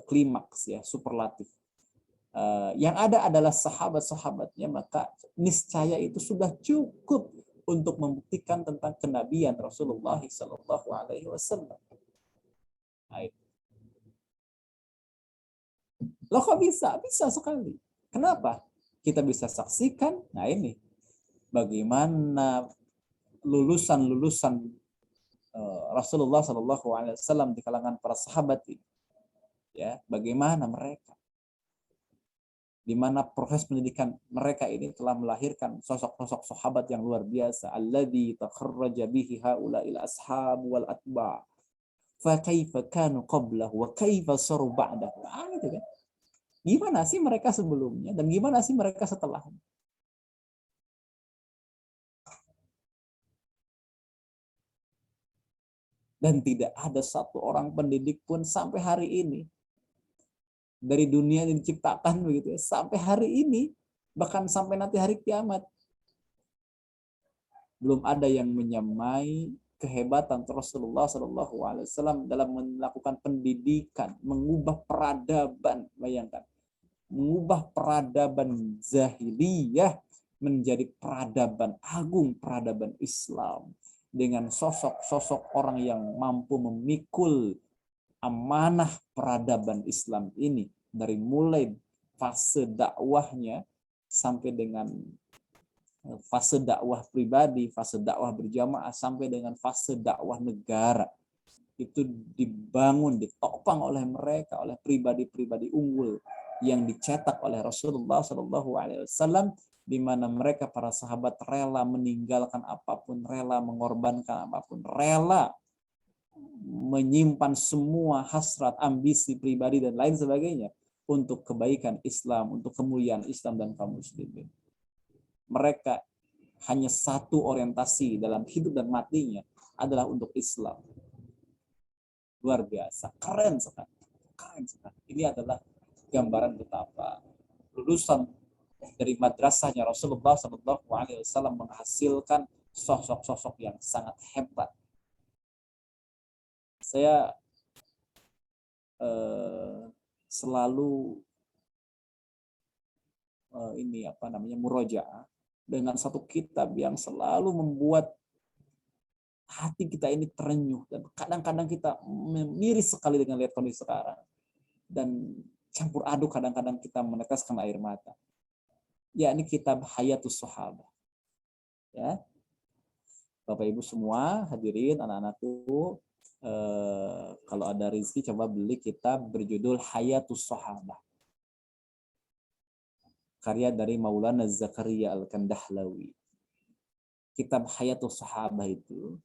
klimaks ya, superlatif. Yang ada adalah sahabat-sahabatnya, maka niscaya itu sudah cukup untuk membuktikan tentang kenabian Rasulullah sallallahu alaihi wasallam. Loh kok bisa? Bisa sekali. Kenapa? Kita bisa saksikan. Nah ini bagaimana lulusan-lulusan Rasulullah sallallahu alaihi wasallam di kalangan para sahabat ini. Ya, bagaimana mereka, di mana proses pendidikan mereka ini telah melahirkan sosok-sosok sahabat yang luar biasa. Alladzi takharraja bihi haula'il ashab wal atba'. Fa kaifa kanu qablahu wa kaifa saru ba'dahu. Gitu kan. Gimana sih mereka sebelumnya dan gimana sih mereka setelahnya? Dan tidak ada satu orang pendidik pun sampai hari ini, dari dunia yang diciptakan begitu ya, sampai hari ini, bahkan sampai nanti hari kiamat, belum ada yang menyamai kehebatan Rasulullah Shallallahu Alaihi Wasallam dalam melakukan pendidikan, mengubah peradaban. Bayangkan, mengubah peradaban zahiliyah menjadi peradaban agung, peradaban Islam, dengan sosok-sosok orang yang mampu memikul amanah peradaban Islam ini dari mulai fase dakwahnya sampai dengan fase dakwah pribadi, fase dakwah berjamaah, sampai dengan fase dakwah negara. Itu dibangun, ditopang oleh mereka, oleh pribadi-pribadi unggul yang dicetak oleh Rasulullah SAW, di mana mereka para sahabat rela meninggalkan apapun, rela mengorbankan apapun, rela menyimpan semua hasrat, ambisi pribadi dan lain sebagainya untuk kebaikan Islam, untuk kemuliaan Islam dan kaum muslimin. Mereka hanya satu orientasi dalam hidup dan matinya adalah untuk Islam. Luar biasa, keren sekali. Keren sekali. Ini adalah gambaran betapa lulusan dari madrasahnya Rasulullah SAW menghasilkan sosok-sosok yang sangat hebat. Saya selalu murojaah dengan satu kitab yang selalu membuat hati kita ini terenyuh, dan kadang-kadang kita miris sekali dengan lihat kondisi sekarang, dan campur aduk kadang-kadang kita meneteskan air mata. Ya, ini kitab Hayatus Sahabah. Ya, Bapak Ibu semua hadirin, anak-anakku, kalau ada rezeki coba beli kitab berjudul Hayatus Sahabah, karya dari Maulana Zakaria Al-Kandahlawi. Kitab Hayatus Sahabah itu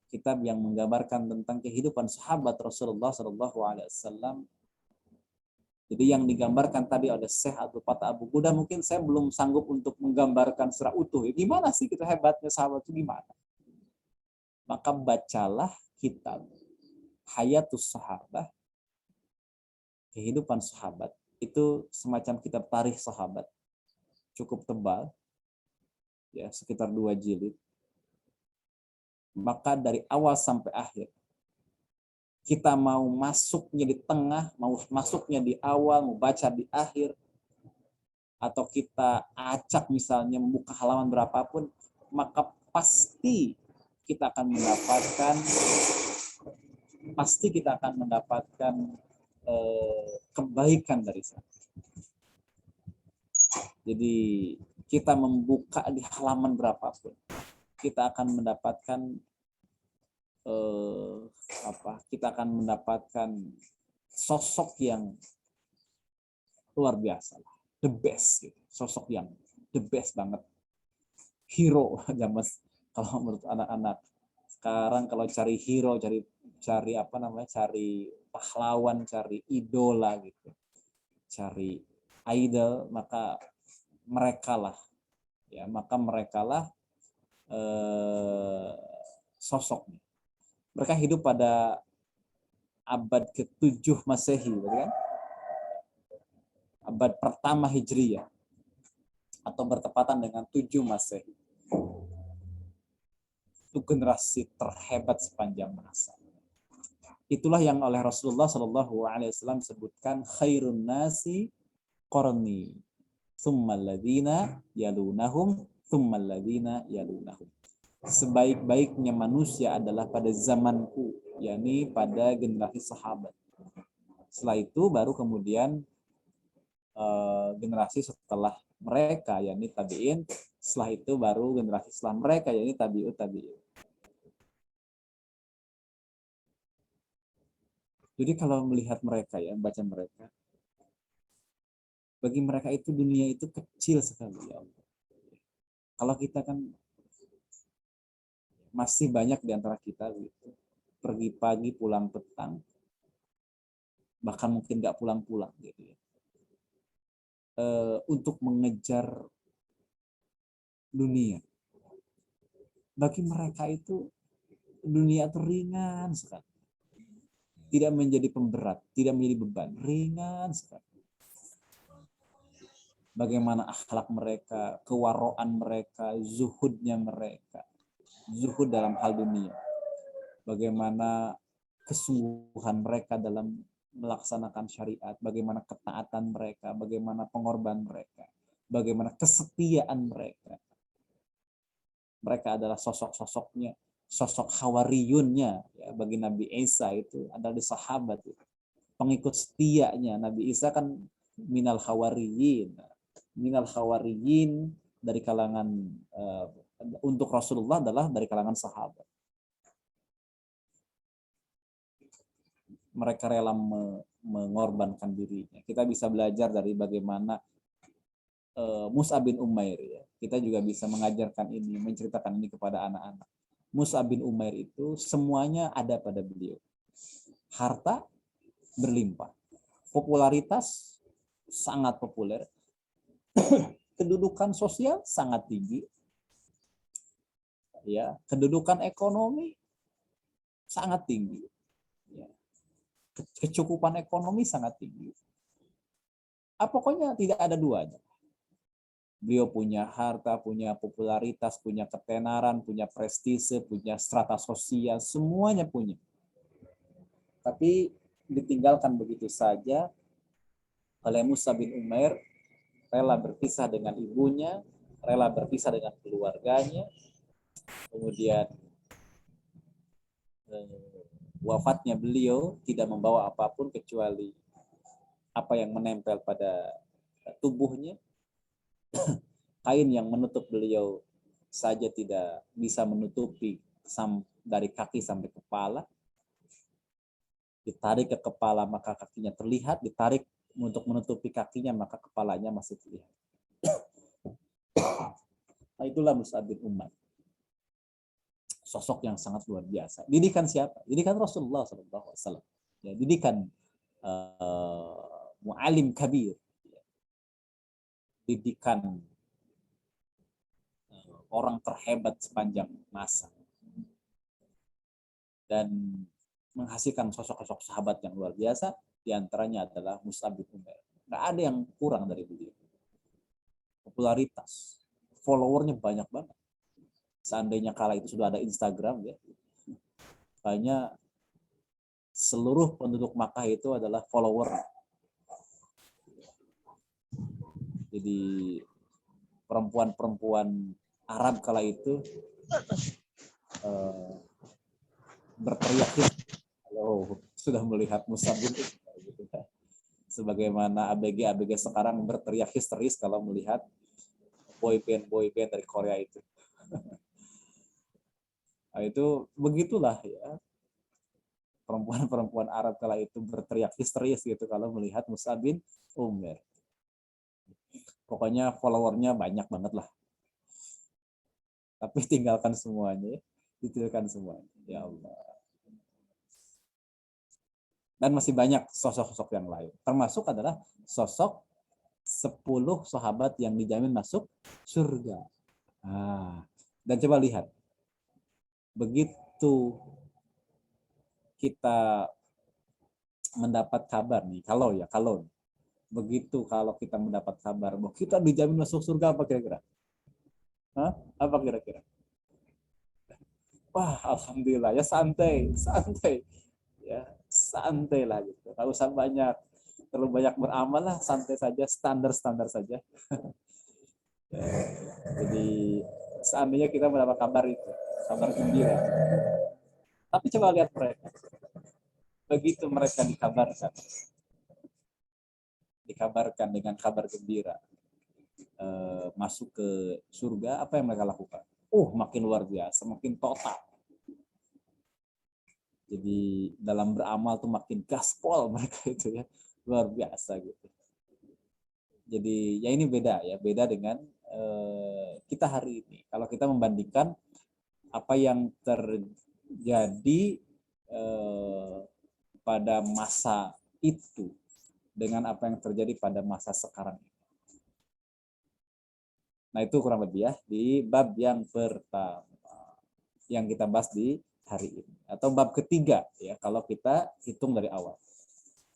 kitab yang menggambarkan tentang kehidupan sahabat Rasulullah SAW. Jadi yang digambarkan tadi oleh Syekh Abdul Fattah Abu Qudah, mungkin saya belum sanggup untuk menggambarkan secara utuh. Gimana sih kita hebatnya sahabat itu gimana? Maka bacalah kitab Hayatus Sahabah, kehidupan sahabat. Itu semacam kitab tarikh sahabat. Cukup tebal, ya sekitar 2 jilid. Maka dari awal sampai akhir, kita mau masuknya di tengah, mau masuknya di awal, mau baca di akhir, atau kita acak misalnya membuka halaman berapapun, maka pasti kita akan mendapatkan kebaikan dari sana. Jadi kita membuka di halaman berapapun, kita akan mendapatkan sosok yang luar biasa, the best, gitu. Sosok yang the best banget, hero zaman. Kalau menurut anak-anak sekarang, kalau cari hero, cari pahlawan, cari idola gitu, cari idol, maka mereka lah sosoknya. Mereka hidup pada abad ke-7 Masehi, kan? Abad pertama Hijriyah, atau bertepatan dengan 7 Masehi. Itu generasi terhebat sepanjang masa. Itulah yang oleh Rasulullah SAW sebutkan, khairun nasi qarni, tsummal ladzina yalunahum, tsummal ladzina yalunahum. Sebaik-baiknya manusia adalah pada zamanku, yakni pada generasi sahabat. Setelah itu baru kemudian generasi setelah mereka, yakni tabi'in. Setelah itu baru generasi setelah mereka, yakni tabi'ut tabi'in. Jadi kalau melihat mereka, ya, baca mereka, bagi mereka itu dunia itu kecil sekali, ya Allah. Kalau kita kan masih banyak di antara kita gitu, pergi pagi pulang petang, bahkan mungkin nggak pulang-pulang gitu ya, untuk mengejar dunia. Bagi mereka itu dunia itu ringan sekali, tidak menjadi pemberat, tidak menjadi beban, ringan sekali. Bagaimana akhlak mereka, kewaroan mereka, zuhudnya mereka, zuhud dalam hal dunia. Bagaimana kesungguhan mereka dalam melaksanakan syariat, bagaimana ketaatan mereka, bagaimana pengorbanan mereka, bagaimana kesetiaan mereka. Mereka adalah sosok-sosoknya sosok hawariyunnya ya, bagi Nabi Isa itu adalah sahabat. Pengikut setianya Nabi Isa kan minal hawariyin. Minal hawariyin dari kalangan untuk Rasulullah adalah dari kalangan sahabat. Mereka rela mengorbankan dirinya. Kita bisa belajar dari bagaimana Mus'ab bin Umair ya. Kita juga bisa mengajarkan ini, menceritakan ini kepada anak-anak. Mus'ab bin Umair itu semuanya ada pada beliau. Harta berlimpah. Popularitas sangat populer. Kedudukan sosial sangat tinggi. Ya, kedudukan ekonomi sangat tinggi. Ya. Kecukupan ekonomi sangat tinggi. Pokoknya tidak ada duanya. Beliau punya harta, punya popularitas, punya ketenaran, punya prestise, punya strata sosial, semuanya punya. Tapi ditinggalkan begitu saja oleh Mus'ab bin Umair, rela berpisah dengan ibunya, rela berpisah dengan keluarganya, kemudian wafatnya beliau tidak membawa apapun kecuali apa yang menempel pada tubuhnya. Kain yang menutup beliau saja tidak bisa menutupi dari kaki sampai kepala. Ditarik ke kepala maka kakinya terlihat, ditarik untuk menutupi kakinya maka kepalanya masih terlihat. Nah, itulah Mus'ab bin Umair. Sosok yang sangat luar biasa. Didikan siapa? Didikan Rasulullah SAW. Ya, didikan mu'alim kabir. Didikan orang terhebat sepanjang masa. Dan menghasilkan sosok-sosok sahabat yang luar biasa, diantaranya adalah Mus'ab bin Umair. Nggak ada yang kurang dari beliau. Popularitas, followernya banyak banget. Seandainya kala itu sudah ada Instagram, ya, kayaknya seluruh penduduk Makkah itu adalah follower. Jadi perempuan-perempuan Arab kala itu berteriak kalau sudah melihat Mus'ab bin Umair, gitu. Sebagaimana ABG sekarang berteriak histeris kalau melihat boyband dari Korea itu. Nah, itu begitulah ya. Perempuan-perempuan Arab kala itu berteriak histeris gitu kalau melihat Mus'ab bin Umair. Pokoknya followernya banyak banget lah. Tapi tinggalkan semuanya, ditinggalkan semuanya. Ya Allah. Dan masih banyak sosok-sosok yang lain. Termasuk adalah sosok 10 sahabat yang dijamin masuk surga. Nah, dan coba lihat. Begitu kita mendapat kabar nih, kalau kita mendapat kabar bahwa kita dijamin masuk surga, apa kira-kira? Apa kira-kira? Wah, alhamdulillah ya, santai ya, santai lah gitu. Nggak usah terlalu banyak beramal lah, santai saja, standar saja. Jadi seandainya kita mendapat kabar itu, kabar gembira. Tapi coba lihat mereka. Begitu mereka dikabarkan dengan kabar gembira, masuk ke surga, apa yang mereka lakukan? Makin luar biasa, makin total. Jadi dalam beramal tuh makin gaspol mereka itu ya, luar biasa gitu. Jadi ya ini beda dengan kita hari ini. Kalau kita membandingkan apa yang terjadi pada masa itu dengan apa yang terjadi pada masa sekarang. Nah, itu kurang lebih ya di bab yang pertama yang kita bahas di hari ini, atau bab ketiga ya kalau kita hitung dari awal.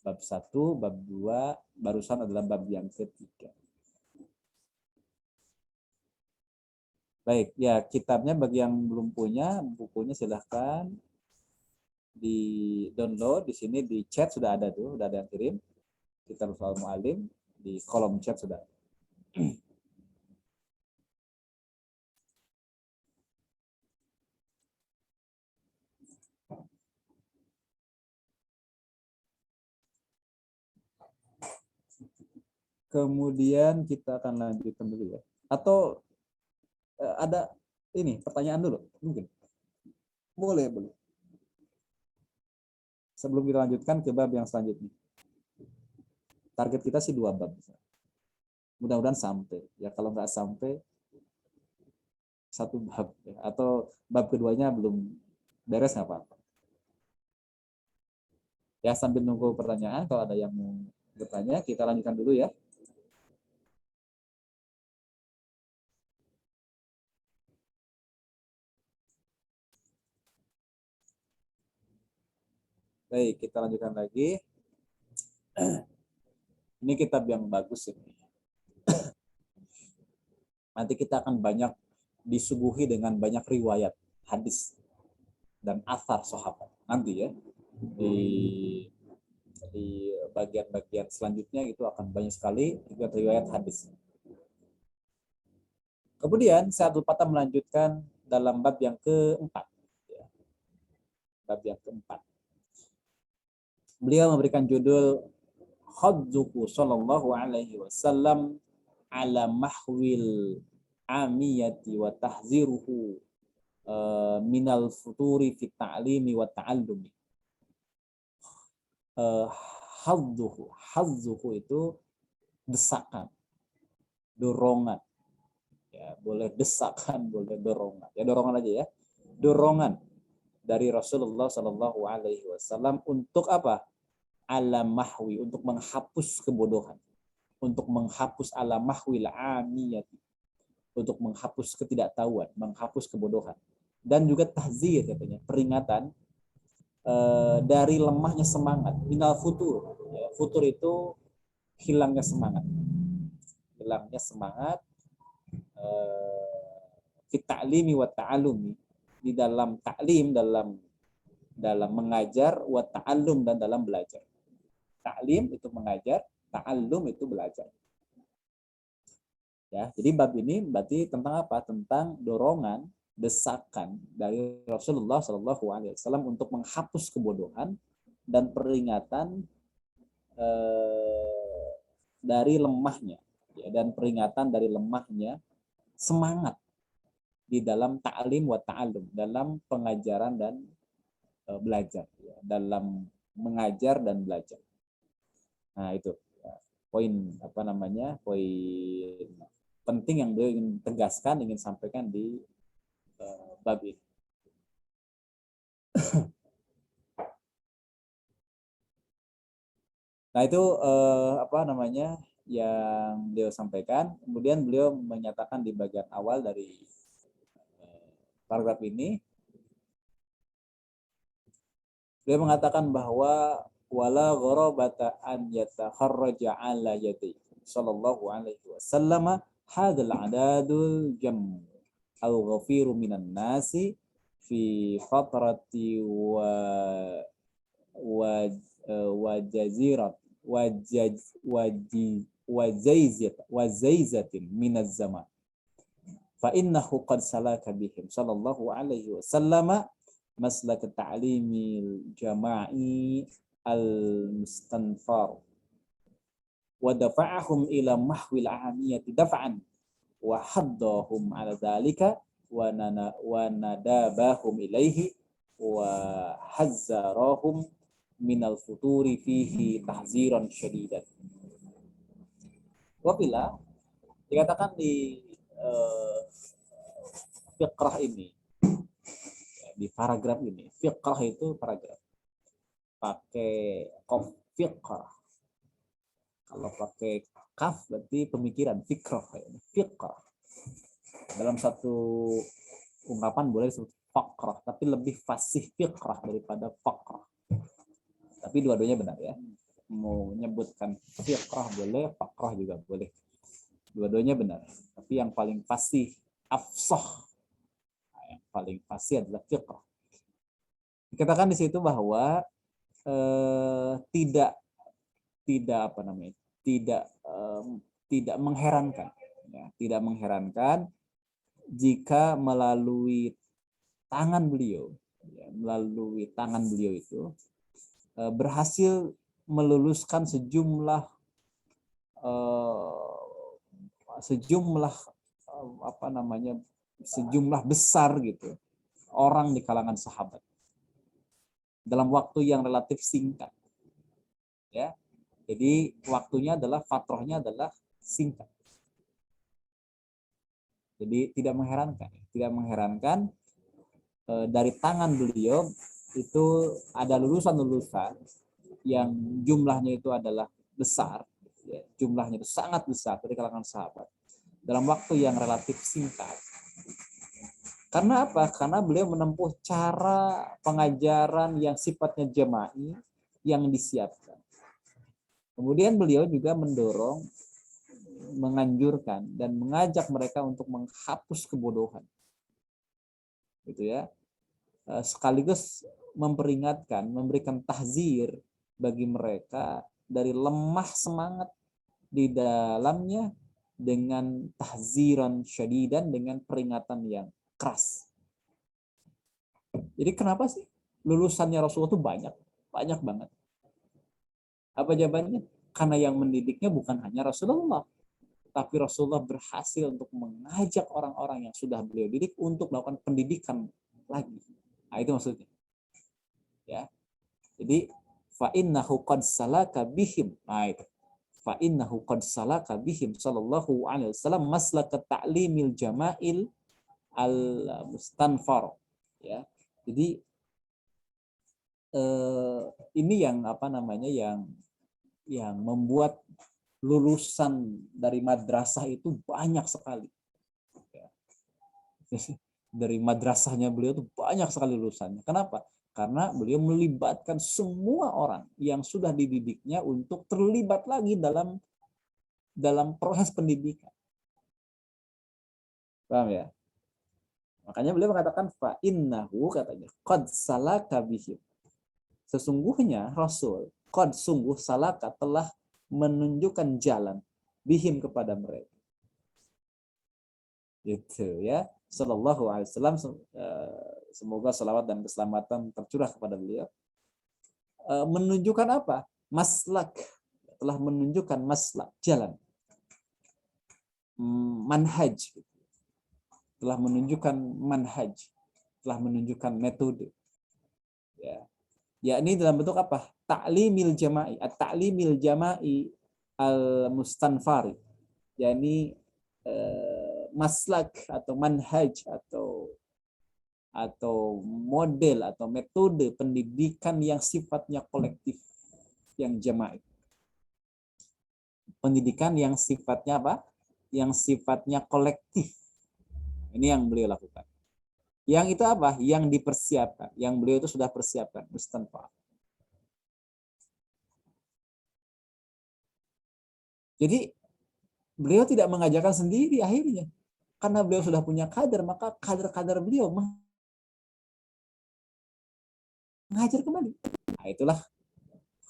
Bab 1, bab 2 barusan adalah bab yang ketiga. Baik, ya kitabnya bagi yang belum punya bukunya silahkan di download. Di sini di chat sudah ada tuh, sudah ada yang kirim. Kitab Al-Mu'allim di kolom chat sudah. Kemudian kita akan lanjutkan dulu ya. Atau ada ini pertanyaan dulu mungkin. Boleh, boleh. Sebelum kita lanjutkan ke bab yang selanjutnya. Target kita sih 2 bab. Mudah-mudahan sampai. Ya kalau nggak sampai 1 bab ya. Atau bab keduanya belum beres nggak apa-apa. Ya sambil nunggu pertanyaan, kalau ada yang mau bertanya, kita lanjutkan dulu ya. Baik, kita lanjutkan lagi. Ini kitab yang bagus ini. Nanti kita akan banyak disuguhi dengan banyak riwayat, hadis, dan athar sahabat. Nanti ya, di bagian-bagian selanjutnya itu akan banyak sekali riwayat hadis. Kemudian Syekh Abdul Fattah melanjutkan dalam bab yang keempat. Bab yang keempat. Beliau memberikan judul Khadzuhu sallallahu alaihi wasallam ala mahwil amiyati wa tahziruhu minal futuri fi ta'limi wa ta'allumi. Hadzuhu itu desakan, dorongan. Ya, boleh desakan, boleh dorongan. Ya dorongan aja ya. Dorongan dari Rasulullah Shallallahu Alaihi Wasallam untuk apa? Ala mahwi, untuk menghapus kebodohan, untuk menghapus ala mahwil amiyati, untuk menghapus ketidaktahuan, menghapus kebodohan, dan juga tahzir katanya, peringatan dari lemahnya semangat, minal futur. Ya, futur itu hilangnya semangat, fit ta'limi wa ta'allumi, di dalam taklim, dalam mengajar, wa ta'allum, dan dalam belajar. Taklim itu mengajar, ta'allum itu belajar. Ya, jadi bab ini berarti tentang apa? Tentang dorongan, desakan dari Rasulullah Shallallahu Alaihi Wasallam untuk menghapus kebodohan dan peringatan dari lemahnya, ya, dan peringatan dari lemahnya semangat di dalam ta'lim wa ta'allum, dalam pengajaran dan belajar, ya, dalam mengajar dan belajar. Nah itu ya, poin apa namanya, poin penting yang beliau ingin tegaskan, ingin sampaikan di bab ini. Nah itu apa namanya yang beliau sampaikan. Kemudian beliau menyatakan di bagian awal dari paragraf ini, beliau mengatakan bahwa wala gharabata an yatakharraja ala yadi sallallahu alaihi wasallam hadzal adadul jam al ghafiru minan nasi fi fatrati wa jazirat wa zaizatin minaz zaman fa innahu qad salaka bihim sallallahu alaihi wasallam maslak ta'limil jama'i al-mustanfar wa dafa'ahum ila mahwil ahamiyati dafa'an wa haddahum ala dhalika wa nadabahum ilaihi wa hazzarahum minal futuri fihi tahziran syadidan. Wabila dikatakan di fiqrah ini, di paragraf ini, fiqrah itu paragraf, pakai qaf fiqrah. Kalau pakai kaf berarti pemikiran, fiqrah. Fiqrah dalam satu ungkapan boleh disebut faqrah, tapi lebih fasih fiqrah daripada faqrah. Tapi dua-duanya benar ya. Mau menyebutkan fiqrah boleh, faqrah juga boleh. Dua-duanya benar. Tapi yang paling fasih, afsah, yang paling fasih adalah fiqrah. Dikatakan di situ bahwa tidak apa namanya, tidak mengherankan, ya, tidak mengherankan jika melalui tangan beliau, ya, melalui tangan beliau itu berhasil meluluskan sejumlah sejumlah sejumlah besar gitu orang di kalangan sahabat dalam waktu yang relatif singkat, ya. Jadi waktunya adalah fatrohnya adalah singkat. Jadi tidak mengherankan dari tangan beliau itu ada lulusan-lulusan yang jumlahnya itu adalah besar, ya, jumlahnya itu sangat besar dari kalangan sahabat dalam waktu yang relatif singkat. Karena apa? Karena beliau menempuh cara pengajaran yang sifatnya jama'i yang disiapkan. Kemudian beliau juga mendorong, menganjurkan dan mengajak mereka untuk menghapus kebodohan. Gitu ya. Sekaligus memperingatkan, memberikan tahzir bagi mereka dari lemah semangat di dalamnya dengan tahziran syadidan, dengan peringatan yang keras. Jadi kenapa sih lulusannya Rasulullah itu banyak banget? Apa jawabannya? Karena yang mendidiknya bukan hanya Rasulullah, tapi Rasulullah berhasil untuk mengajak orang-orang yang sudah beliau didik untuk melakukan pendidikan lagi. Nah, itu maksudnya. Ya. Jadi fa innahu qad salaka bihim. Nah, itu. Fa innahu qad salaka bihim sallallahu alaihi wasallam maslaka ta'limil jama'il al-mustanfar. Ya. Jadi ini yang yang membuat lulusan dari madrasah itu banyak sekali. Ya. Dari madrasahnya beliau itu banyak sekali lulusannya. Kenapa? Karena beliau melibatkan semua orang yang sudah dididiknya untuk terlibat lagi dalam proses pendidikan. Paham ya? Makanya beliau mengatakan fa innahu, katanya qad salaka bihim. Sesungguhnya Rasul qad, sungguh, salaka, telah menunjukkan jalan bihim kepada mereka. Gitu ya. Sallallahu alaihi wasallam, semoga salawat dan keselamatan tercurah kepada beliau. Menunjukkan apa? Maslak, telah menunjukkan maslak, jalan. Manhaj, telah menunjukkan manhaj, telah menunjukkan metode. Ya. Yakni dalam bentuk apa? Ta'limil jama'i, at-ta'limil jama'i al-mustanfari. Yakni maslak atau manhaj atau model atau metode pendidikan yang sifatnya kolektif, yang jama'i. Pendidikan yang sifatnya apa? Yang sifatnya kolektif. Ini yang beliau lakukan. Yang itu apa? Yang dipersiapkan. Yang beliau itu sudah persiapkan. Mustanfar. Jadi beliau tidak mengajarkan sendiri akhirnya. Karena beliau sudah punya kader, maka kader-kader beliau mengajar kembali. Nah, itulah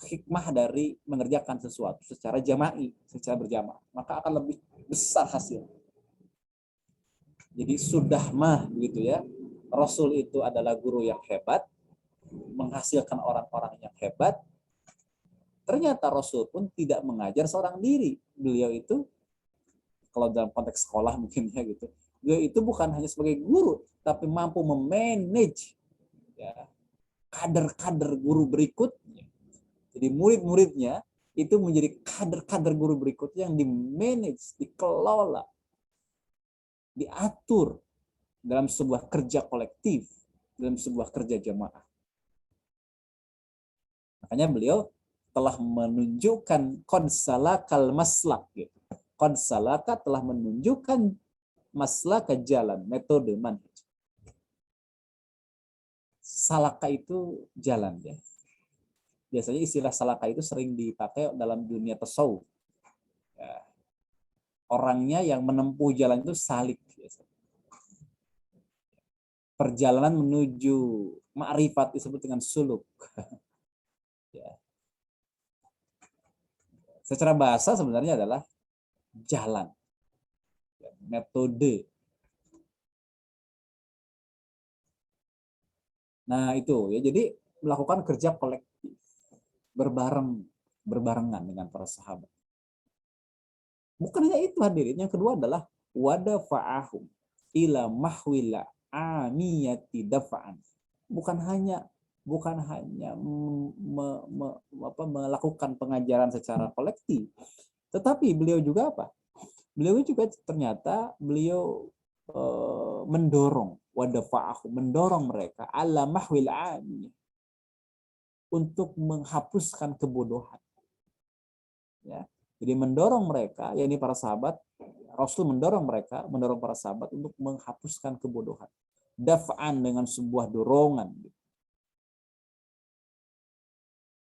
hikmah dari mengerjakan sesuatu secara jama'i, secara berjamaah. Maka akan lebih besar hasil. Jadi sudah begitu ya. Rasul itu adalah guru yang hebat, menghasilkan orang-orang yang hebat. Ternyata Rasul pun tidak mengajar seorang diri. Beliau itu, kalau dalam konteks sekolah mungkin ya gitu, beliau itu bukan hanya sebagai guru, tapi mampu memanage ya, kader-kader guru berikutnya. Jadi murid-muridnya itu menjadi kader-kader guru berikutnya yang dimanage, dikelola, diatur dalam sebuah kerja kolektif, dalam sebuah kerja jamaah. Makanya beliau telah menunjukkan qad salakal maslak gitu. Qad salaka, telah menunjukkan maslak, ke jalan, metode, manhaj. Salaka itu jalan ya. Biasanya istilah salaka itu sering dipakai dalam dunia tasawuf. Ya. Orangnya yang menempuh jalan itu salik. Perjalanan menuju ma'rifat disebut dengan suluk. Ya. Secara bahasa sebenarnya adalah jalan, metode. Nah itu ya, jadi melakukan kerja kolektif, berbarengan dengan para sahabat. Bukan hanya itu hadirin, yang kedua adalah wadafa'ahum ila mahwila amiyati dafa'an. Bukan hanya melakukan pengajaran secara kolektif, tetapi beliau juga apa? Beliau juga ternyata mendorong wadafa'ahum, mendorong mereka ala mahwil amiyah, untuk menghapuskan kebodohan. Ya. Jadi mendorong mereka, yakni para sahabat, Rasul mendorong para sahabat untuk menghapuskan kebodohan. Daf'an, dengan sebuah dorongan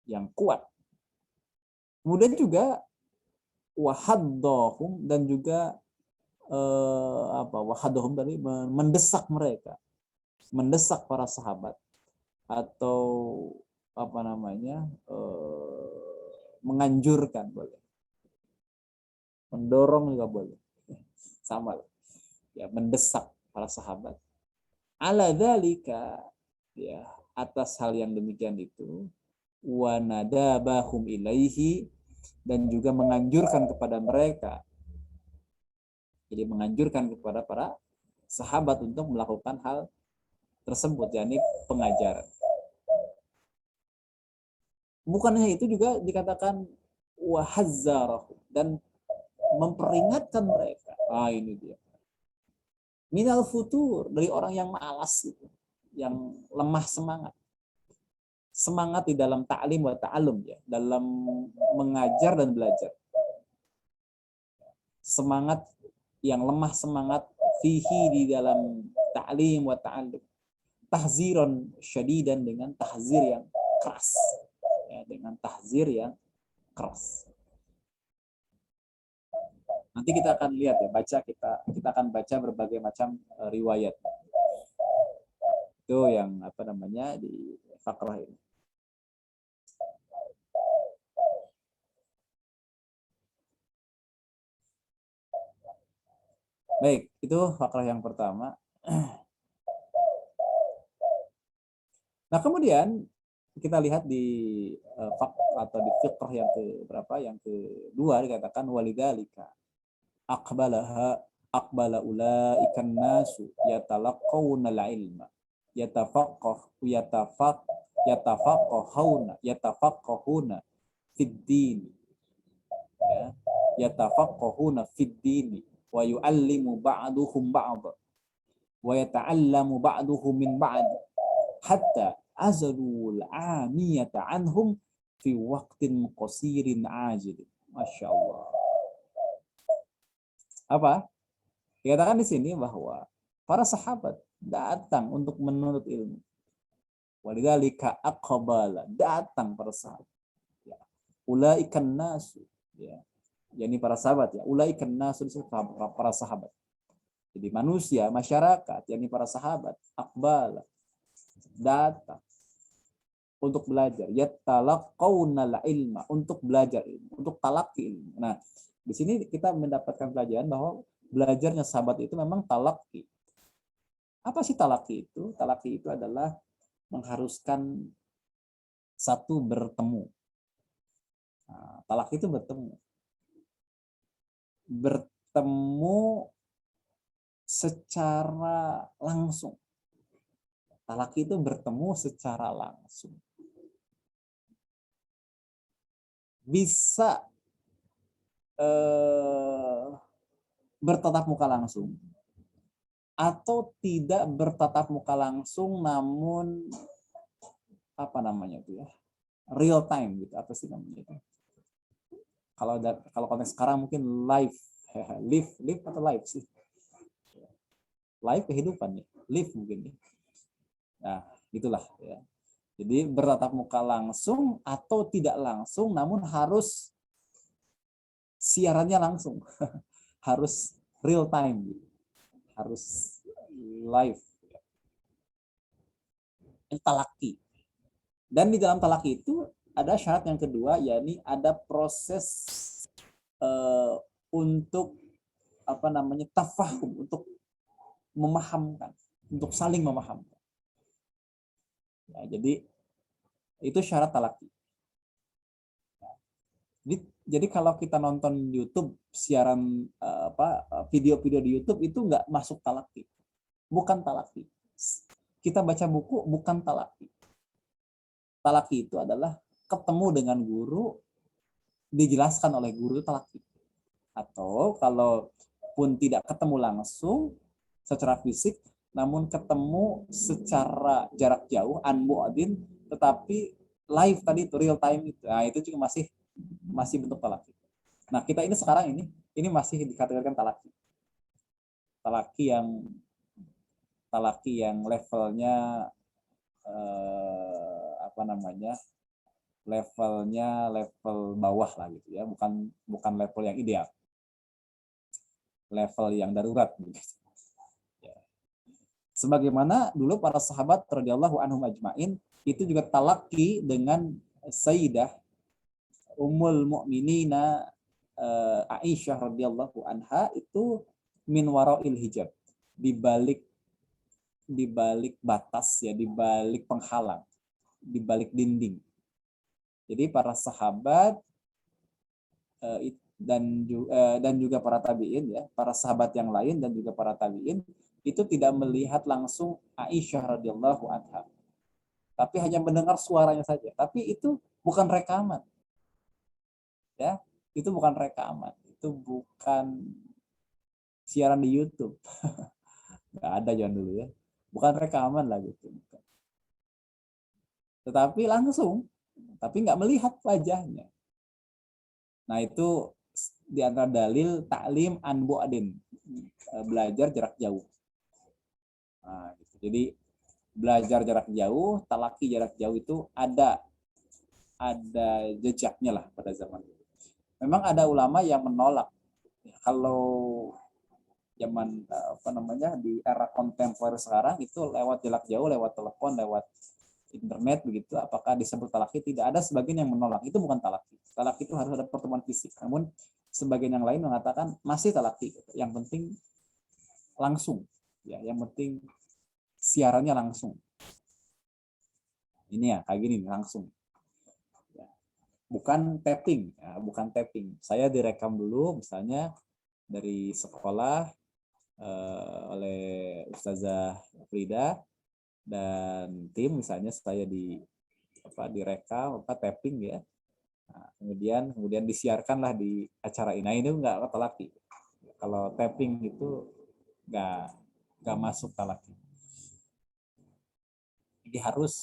yang kuat. Kemudian juga wahaddahum, dan juga wahaddahum tadi mendesak mereka, mendesak para sahabat, atau menganjurkan boleh, mendorong juga boleh, sama ya, mendesak para sahabat ala dzalika, ya, atas hal yang demikian itu, wa nadabahum ilaihi, dan juga menganjurkan kepada mereka, jadi menganjurkan kepada para sahabat untuk melakukan hal tersebut, yakni pengajaran. Bukan hanya itu, juga dikatakan wahazzarahum, dan memperingatkan mereka. Ini dia. Minal futur, dari orang yang malas gitu, yang lemah semangat. Semangat di dalam ta'lim wa ta'allum, ya, dalam mengajar dan belajar. Semangat yang lemah semangat fihi, di dalam ta'lim wa ta'allum. Tahziran syadidan, dengan tahzir yang keras. Ya, dengan tahzir yang keras. Nanti kita akan lihat ya, kita akan baca berbagai macam riwayat. Itu yang di fakrah ini. Baik, itu fakrah yang pertama. Nah, kemudian kita lihat di atau di fiqh yang ke berapa? Yang kedua, dikatakan walidzalika aqbala ulaikan nasu yatalaqawna al-ilma yatafaqahuna fid din, ya, yatafaqahuna fid din wa yu'allimu ba'duhum ba'd wa yata'allamu ba'duhum min ba'd hatta azalul amiyata anhum fi waqtin qasirin ajil. Masya Allah. Apa? Dikatakan di sini bahwa para sahabat datang untuk menuntut ilmu. Walidzalika aqbala, datang para sahabat. Ya. Ulaikan nasu, ya. Yani para sahabat, ya. Ulaikan nasu, para sahabat. Jadi manusia, masyarakat, yani para sahabat, aqbala, datang untuk belajar, yatalaqawna ilma, untuk belajar ilmu, untuk talaqi ilmu. Nah, di sini kita mendapatkan pelajaran bahwa belajarnya sahabat itu memang talaqi. Apa sih talaqi itu? Talaqi itu adalah mengharuskan satu bertemu. Nah, talaqi itu bertemu. Bertemu secara langsung. Talaqi itu bertemu secara langsung. Bisa bertatap muka langsung, atau tidak bertatap muka langsung, namun real time gitu, apa sih namanya itu? Kalau konteks sekarang mungkin live atau live sih, live kehidupan nih, live mungkin. Nah, itulah ya. Jadi bertatap muka langsung atau tidak langsung, namun harus siarannya langsung. Harus real time, harus live. Talaqi. Dan di dalam talaqi itu ada syarat yang kedua, yakni ada proses untuk tafahum, untuk memahamkan, untuk saling memahamkan. Ya, jadi itu syarat talaqi. Jadi Jadi kalau kita nonton YouTube siaran video-video di YouTube itu nggak masuk talaki, bukan talaki. Kita baca buku bukan talaki. Talaki itu adalah ketemu dengan guru, dijelaskan oleh guru itu talaki. Atau kalau pun tidak ketemu langsung secara fisik, namun ketemu secara jarak jauh, an-mu'adin, tetapi live tadi itu real time itu. Nah, itu juga masih bentuk talaki. Nah, kita ini sekarang ini masih dikategorikan talaki. Talaki yang levelnya level bawah lah gitu ya, bukan level yang ideal, level yang darurat gitu. Ya. Sebagaimana dulu para sahabat radhiyallahu anhum ajmain itu juga talaki dengan Sayyidah Ummul Mukminina Aisyah radhiyallahu anha itu min warail hijab, di balik batas ya, di balik penghalang, di balik dinding. Jadi para sahabat dan juga para tabiin ya, para sahabat yang lain dan juga para tabiin itu tidak melihat langsung Aisyah radhiyallahu anha, tapi hanya mendengar suaranya saja. Tapi itu bukan rekaman, ya, itu bukan rekaman, itu bukan siaran di YouTube, nggak ada jangan dulu ya, bukan rekaman lah gitu, tetapi langsung, tapi nggak melihat wajahnya. Nah itu di antara dalil taklim an bu'adin, belajar jarak jauh. Nah, gitu. Jadi belajar jarak jauh, talaki jarak jauh itu ada jejaknya lah pada zaman itu. Memang ada ulama yang menolak. Kalau zaman di era kontemporer sekarang itu lewat jarak jauh, lewat telepon, lewat internet begitu, apakah disebut talaki? Tidak. Ada sebagian yang menolak, itu bukan talaki. Talaki itu harus ada pertemuan fisik. Namun sebagian yang lain mengatakan masih talaki. Yang penting langsung, ya. Yang penting siarannya langsung. Ini ya kayak gini langsung. Ya. Bukan tapping, ya, bukan tapping. Saya direkam dulu, misalnya dari sekolah oleh Ustazah Frida dan tim, misalnya saya direkam tapping ya. Nah, kemudian disiarkanlah di acara ini. Nah, ini enggak talaki. Kalau tapping itu enggak masuk talaki. Jadi harus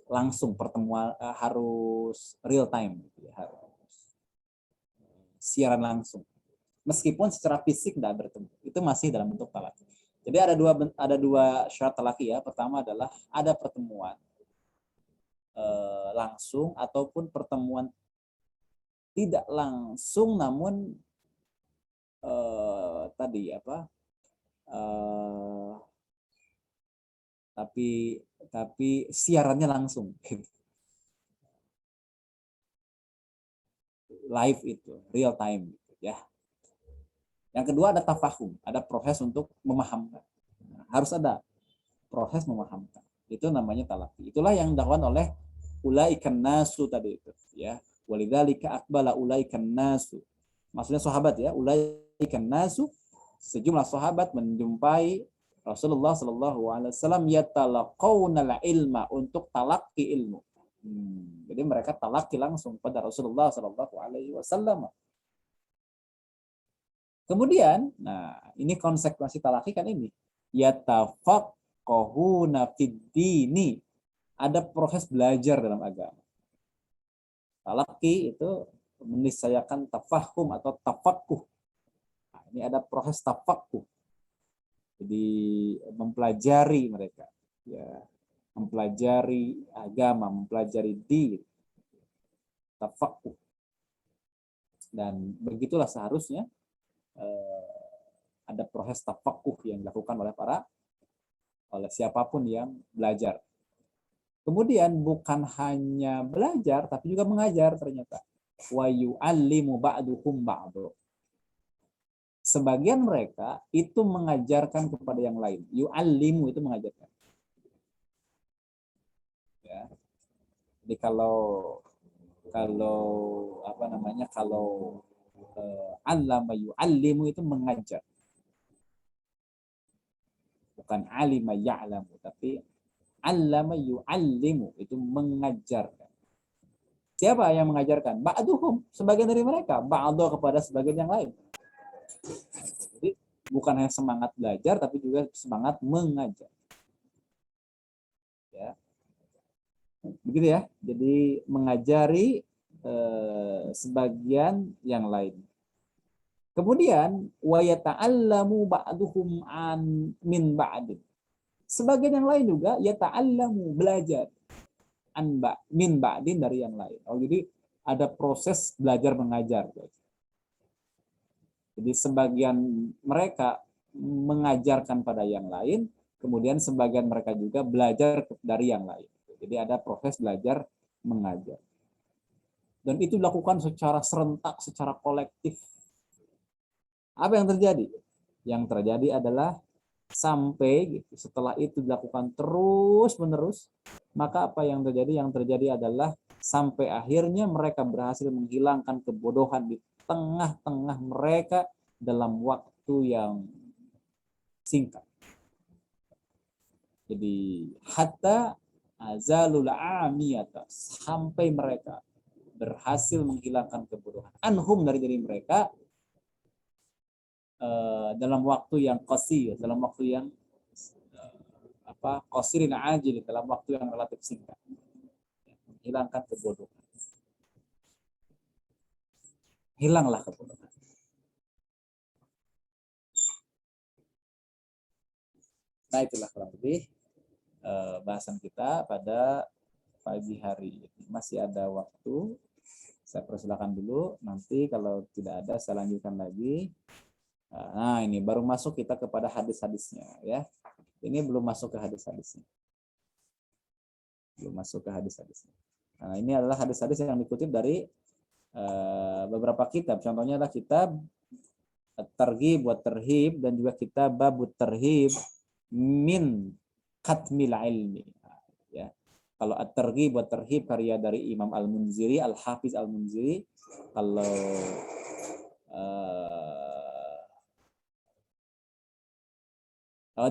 langsung pertemuan, harus real time gitu ya. Harus siaran langsung. Meskipun secara fisik tidak bertemu, itu masih dalam bentuk talaki. Jadi ada dua syarat talaki ya. Pertama adalah ada pertemuan langsung ataupun pertemuan tidak langsung, namun tapi siarannya langsung, live itu real time gitu, ya. Yang kedua ada tafahum, ada proses untuk memahamkan. Harus ada proses memahamkan. Itu namanya talaki. Itulah yang dilakukan oleh ulaikan nasu tadi itu, ya. Walidzalika aqbala ulaikan nasu. Maksudnya sahabat ya, ulaikan nasu, sejumlah sahabat menjumpai Rasulullah Shallallahu Alaihi Wasallam yatalaqawna ilma, untuk talaki ilmu. Jadi mereka talaki langsung pada Rasulullah Shallallahu Alaihi Wasallam. Kemudian, nah ini konsekuensi talaki kan ini, yatafaqahuna fid-dini, ada proses belajar dalam agama. Talaki itu meniscayakan tafahum atau tafaqquh. Nah, ini ada proses tafaqquh. Jadi mempelajari mereka, ya, mempelajari agama, mempelajari din, tafaqquh. Dan begitulah seharusnya ada proses tafaqquh yang dilakukan oleh siapapun yang belajar. Kemudian bukan hanya belajar, tapi juga mengajar ternyata. Wa yu'allimu ba'duhum ba'du. Sebagian mereka itu mengajarkan kepada yang lain. Yu'allimu itu mengajarkan. Ya. Jadi kalau Kalau apa namanya? Kalau allama yu'allimu itu mengajar. Bukan alima ya'lamu, tapi allama yu'allimu itu mengajarkan. Siapa yang mengajarkan? Ba'duhum, sebagian dari mereka. Ba'du kepada sebagian yang lain. Jadi bukan hanya semangat belajar, tapi juga semangat mengajar. Ya. Begitu ya. Jadi mengajari sebagian yang lain. Kemudian wa yata'allamu ba'duhum an min ba'din. Sebagian yang lain juga yata'allamu belajar min ba'din dari yang lain. Oh, jadi ada proses belajar mengajar. Jadi sebagian mereka mengajarkan pada yang lain, kemudian sebagian mereka juga belajar dari yang lain. Jadi ada proses belajar mengajar. Dan itu dilakukan secara serentak, secara kolektif. Apa yang terjadi? Yang terjadi adalah sampai gitu, setelah itu dilakukan terus-menerus, maka apa yang terjadi? Yang terjadi adalah sampai akhirnya mereka berhasil menghilangkan kebodohan di tengah-tengah mereka dalam waktu yang singkat. Jadi hatta azalul amiyata, sampai mereka berhasil menghilangkan kebodohan anhum dari diri mereka dalam waktu yang qasir, dalam waktu yang qasirin ajil, dalam waktu yang relatif singkat. Hilangkan kebodohan. Hilanglah kebodohan. Nah, itulah kurang lebih bahasan kita pada pagi hari ini. Masih ada waktu. Saya persilakan dulu. Nanti kalau tidak ada, saya lanjutkan lagi. Nah, ini baru masuk kita kepada hadis-hadisnya, ya. Ini belum masuk ke hadis-hadisnya. Belum masuk ke hadis-hadisnya. Nah, ini adalah hadis-hadis yang dikutip dari beberapa kitab. Contohnya adalah kitab At-Targhib wa Tarhib dan juga kitab Babut Tarhib min Katmil Ilmi. Ya. Kalau At-Targhib wa Tarhib karya dari Imam Al-Munziri, Al-Hafiz Al-Munziri. Kalau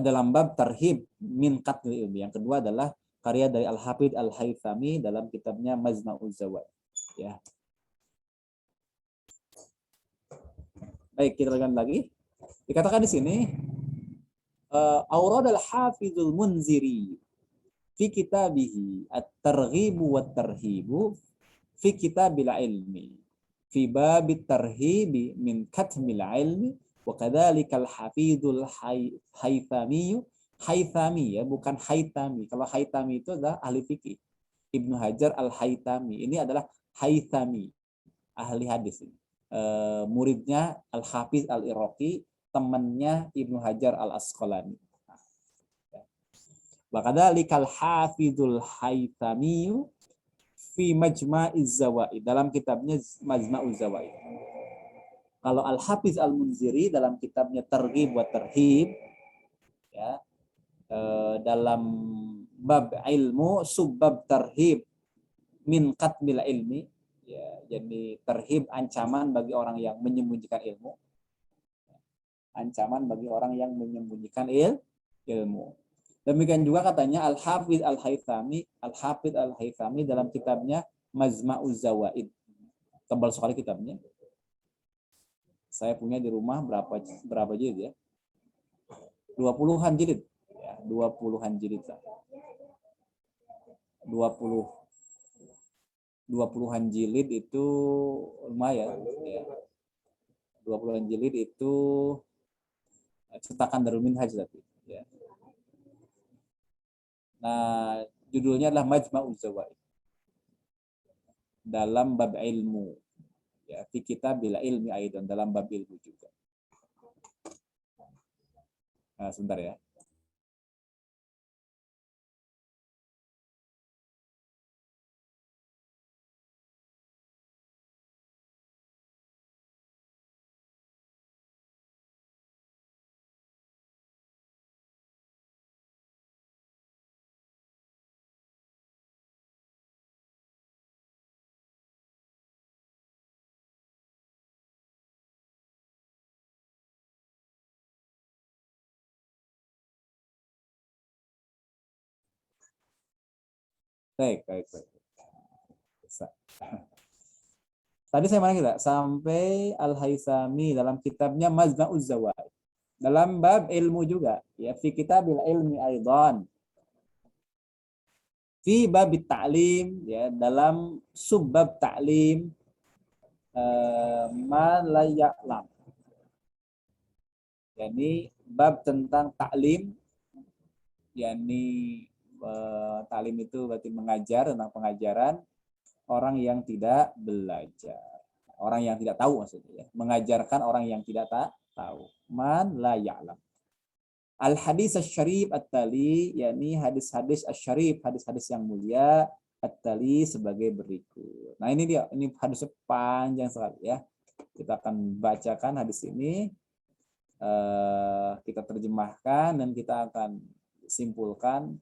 dalam bab Tarhib min Katmil Ilmi, yang kedua adalah karya dari Al-Hafidz Al-Haythami dalam kitabnya Majma'uz Zawaid. Ya. Baik, kita lanjutkan lagi. Dikatakan di sini Aurad al-Hafizul Munziri fi kitabihi at-targhibu wat-tarhibu fi kitabil ilmi fi babit tarhibi min katmil ilmi wa kadzalika al-hafizul haythami. Haythami, ya, bukan Haytami. Kalau Haytami itu adalah ahli fikih. Ibnu Hajar Al-Haytami ini adalah Haythami, ahli hadis. Muridnya Al-Hafiz Al-Iraqi, temannya Ibnu Hajar Al-Asqalani. Wa kadzalikal Hafizul Haythami fi Majma'iz Zawaid, dalam kitabnya Majma'uz Zawaid. Kalau Al-Hafiz Al-Munziri dalam kitabnya Targhib wa Tarhib, ya, dalam bab ilmu subbab tarhib min katmil ilmi, ya, jadi tarhib ancaman bagi orang yang menyembunyikan ilmu, ancaman bagi orang yang menyembunyikan ilmu. Demikian juga katanya Al-Hafidz Al-Haythami dalam kitabnya Majma'uz Zawaid. Tebal sekali kitabnya. Saya punya di rumah berapa jilid ya? 20-an jilid. Ya, 20-an jilid. 20-an jilid itu lumayan, ya. 20-an jilid itu cetakan Darul Minhaj tadi, ya. Nah, judulnya adalah Majma'uz Zawaid. Dalam bab ilmu. Ya, fi kitabil ilmi aidan, dalam bab ilmu juga. Nah, sebentar ya. Baik, baik, baik. Tadi saya mana kita? Sampai Al-Haythami dalam kitabnya Majma'uz Zawaid. Dalam bab ilmu juga. Ya, fi kitabil ilmi aidan. Fi bab ta'lim, ya, dalam subbab ta'lim, ma la ya'lam. Yani bab tentang taklim, yakni taklim itu berarti mengajar, tentang pengajaran orang yang tidak belajar, orang yang tidak tahu maksudnya, ya. Mengajarkan orang yang tidak tahu. Man la ya'lam. Al hadis asy-syarif at-tali, yakni hadis-hadis asy-syarif, hadis-hadis yang mulia, at-tali sebagai berikut. Nah, ini dia, ini hadisnya panjang sekali ya. Kita akan bacakan hadis ini, kita terjemahkan dan kita akan simpulkan,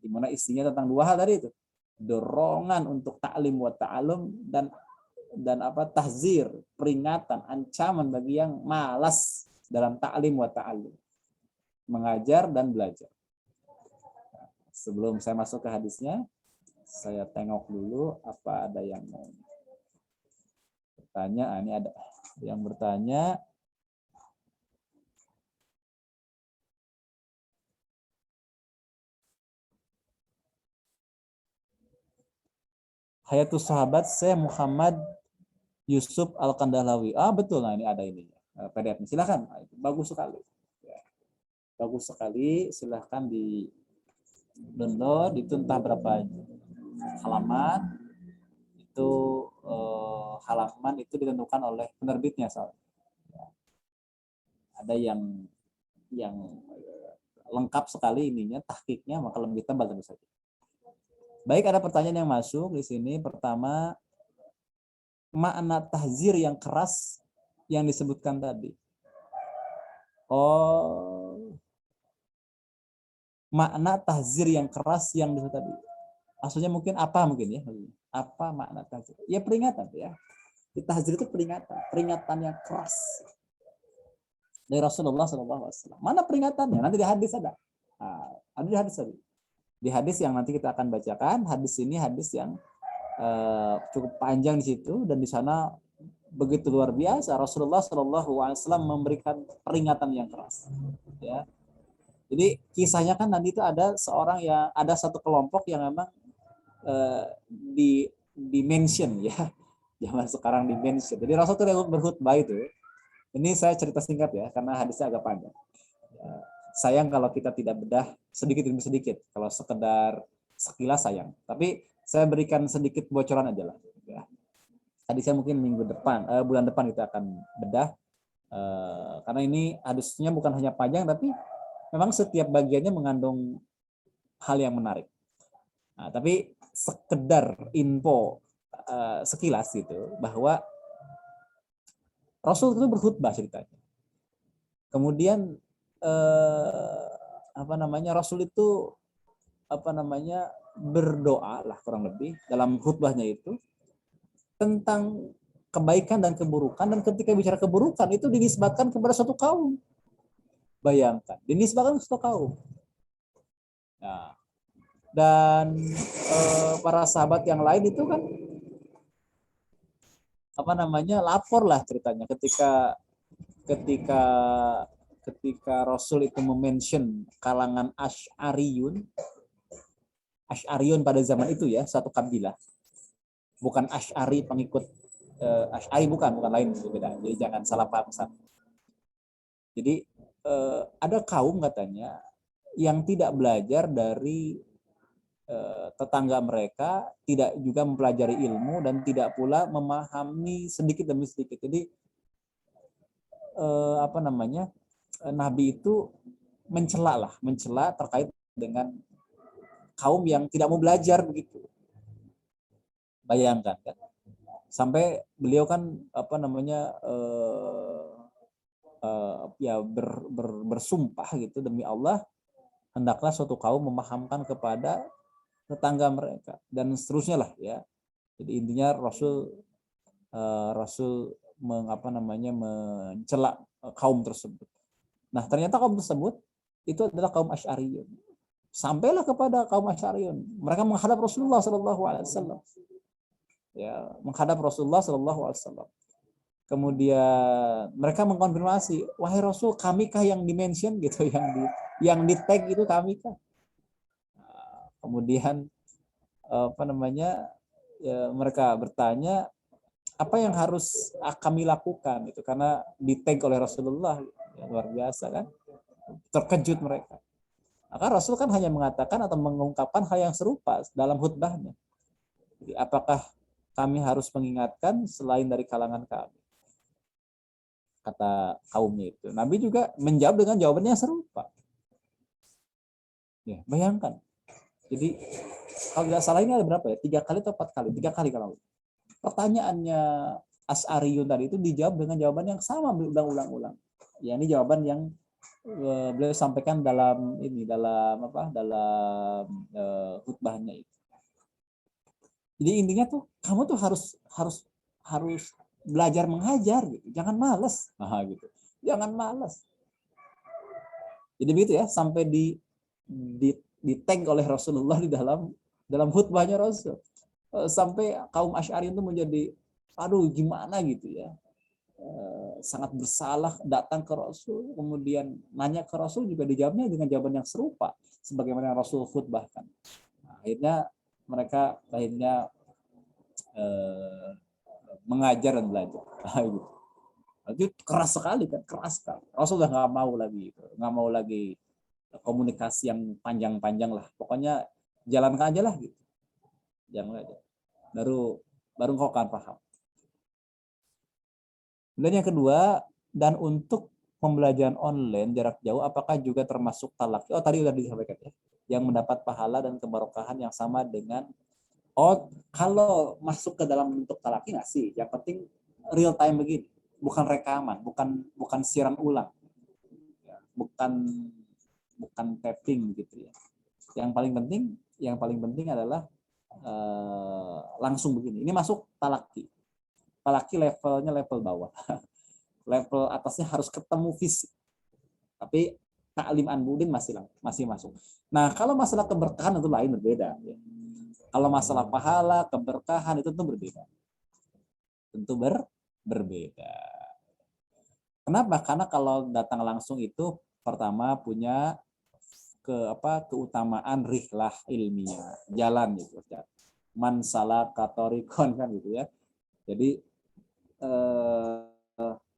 di mana isinya tentang dua hal tadi itu. Dorongan untuk taklim wa ta'alum, dan apa, tahzir, peringatan, ancaman bagi yang malas dalam taklim wa ta'alum, mengajar dan belajar. Sebelum saya masuk ke hadisnya, saya tengok dulu apa ada yang mau bertanya. Ini ada yang bertanya. Hayatus Sahabat Syekh Muhammad Yusuf Al-Kandahlawi. Betul, nah ini ada ini PDF-nya. Silakan, bagus sekali. Ya. Bagus sekali, silahkan di download. Itu entah berapa halaman. Itu halaman itu ditentukan oleh penerbitnya soalnya. Ya. Ada yang lengkap sekali ininya, tahqiqnya, maka lebih tebal tentu saja. Baik, ada pertanyaan yang masuk di sini. Pertama, makna tahzir yang keras yang disebutkan tadi. Makna tahzir yang keras yang disebut tadi. Maksudnya mungkin apa mungkin ya? Apa makna tahzir? Ya peringatan ya. Tahzir itu peringatan yang keras dari Rasulullah SAW. Mana peringatannya? Nanti di hadis ada. Ada di hadis tadi. Di hadis yang nanti kita akan bacakan, hadis ini hadis yang cukup panjang di situ, dan di sana begitu luar biasa Rasulullah SAW memberikan peringatan yang keras. Ya. Jadi kisahnya kan nanti itu ada satu kelompok yang memang di mention ya, zaman sekarang di mention. Jadi Rasul itu berkhutbah itu. Ini saya cerita singkat ya, karena hadisnya agak panjang. Sayang kalau kita tidak bedah sedikit demi sedikit. Kalau sekedar sekilas sayang. Tapi saya berikan sedikit bocoran aja lah. Ya. Tadi saya mungkin bulan depan kita akan bedah. Karena ini hadisnya bukan hanya panjang, tapi memang setiap bagiannya mengandung hal yang menarik. Nah, tapi sekedar info sekilas gitu, bahwa Rasul itu berkhutbah ceritanya. Kemudian Rasul itu berdoa lah kurang lebih dalam khutbahnya itu tentang kebaikan dan keburukan, dan ketika bicara keburukan itu dinisbatkan kepada suatu kaum. Bayangkan, dinisbatkan ke suatu kaum. Nah, dan para sahabat yang lain itu kan lapor lah ceritanya ketika Rasul itu memention kalangan Asy'ariyun pada zaman itu ya, satu kabilah. Bukan Asy'ari pengikut Asy'ari, bukan lain, beda. Jadi jangan salah paham. Jadi ada kaum katanya yang tidak belajar dari tetangga mereka, tidak juga mempelajari ilmu, dan tidak pula memahami sedikit demi sedikit. Jadi Nabi itu mencela terkait dengan kaum yang tidak mau belajar begitu. Bayangkan kan, sampai beliau kan bersumpah gitu, demi Allah hendaklah suatu kaum memahamkan kepada tetangga mereka, dan seterusnya lah ya. Jadi intinya Rasul mencela kaum tersebut. Nah, ternyata kaum tersebut itu adalah kaum Asy'ariyun. Sampailah kepada kaum Asy'ariyun. Mereka menghadap Rasulullah sallallahu alaihi wasallam. Ya, menghadap Rasulullah sallallahu alaihi wasallam. Kemudian mereka mengkonfirmasi, wahai Rasul, kamikah yang dimention gitu, yang di tag itu kamikah? Kemudian apa namanya? Ya, mereka bertanya, apa yang harus kami lakukan itu, karena di tag oleh Rasulullah. Ya, luar biasa kan? Terkejut mereka. Maka Rasul kan hanya mengatakan atau mengungkapkan hal yang serupa dalam khutbahnya. Jadi, apakah kami harus mengingatkan selain dari kalangan kami? Kata kaumnya itu. Nabi juga menjawab dengan jawabannya yang serupa. Ya, bayangkan. Jadi kalau tidak salah ini ada berapa ya? 3 kali atau 4 kali? 3 kali kalau. Pertanyaannya Asy'ariyun tadi itu dijawab dengan jawaban yang sama berulang-ulang. Ya, ini jawaban yang beliau sampaikan dalam khutbahnya itu. Jadi intinya tuh kamu tuh harus belajar mengajar gitu. Jangan malas. Gitu. Jangan malas. Jadi begitu ya, sampai di tag oleh Rasulullah di dalam khutbahnya Rasul. Sampai kaum Asy'ari itu menjadi aduh gimana gitu ya. Sangat bersalah datang ke Rasul, kemudian nanya ke Rasul juga dijawabnya dengan jawaban yang serupa sebagaimana Rasul khutbahkan. Nah, mereka mengajar dan belajar. Itu keras sekali kan, keras kan. Rasul udah nggak mau lagi komunikasi yang panjang-panjang lah. Pokoknya jalankan aja lah gitu. Jangan aja. Baru kau akan paham. Dan yang kedua, dan untuk pembelajaran online jarak jauh apakah juga termasuk talaki? Oh, tadi udah disampaikan ya. Yang mendapat pahala dan keberkahan yang sama dengan kalau masuk ke dalam bentuk talaki nggak sih? Yang penting real time begini, bukan rekaman, bukan siaran ulang, bukan tapping gitu ya. Yang paling penting adalah langsung begini. Ini masuk talaki. Talaki levelnya level bawah. Level atasnya harus ketemu fisik. Tapi taklim an-budin masih masuk. Nah, kalau masalah keberkahan itu lain, berbeda. Ya. Kalau masalah pahala, keberkahan itu tentu berbeda. Berbeda. Kenapa? Karena kalau datang langsung itu pertama punya keutamaan rihlah ilmiah, jalan gitu. Man salaka thariqan kan gitu ya. Jadi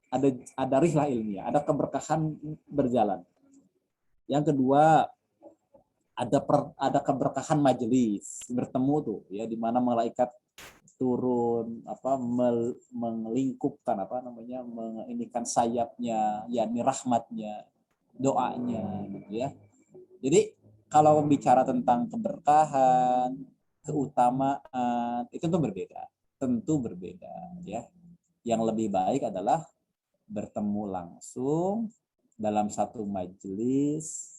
ada rihlah ilmiah, ada keberkahan berjalan. Yang kedua, ada keberkahan majelis, bertemu tuh ya, di mana malaikat turun melingkupkan menginikan sayapnya, yakni rahmatnya, doanya gitu ya. Jadi kalau bicara tentang keberkahan, keutamaan itu tentu berbeda ya. Yang lebih baik adalah bertemu langsung dalam satu majelis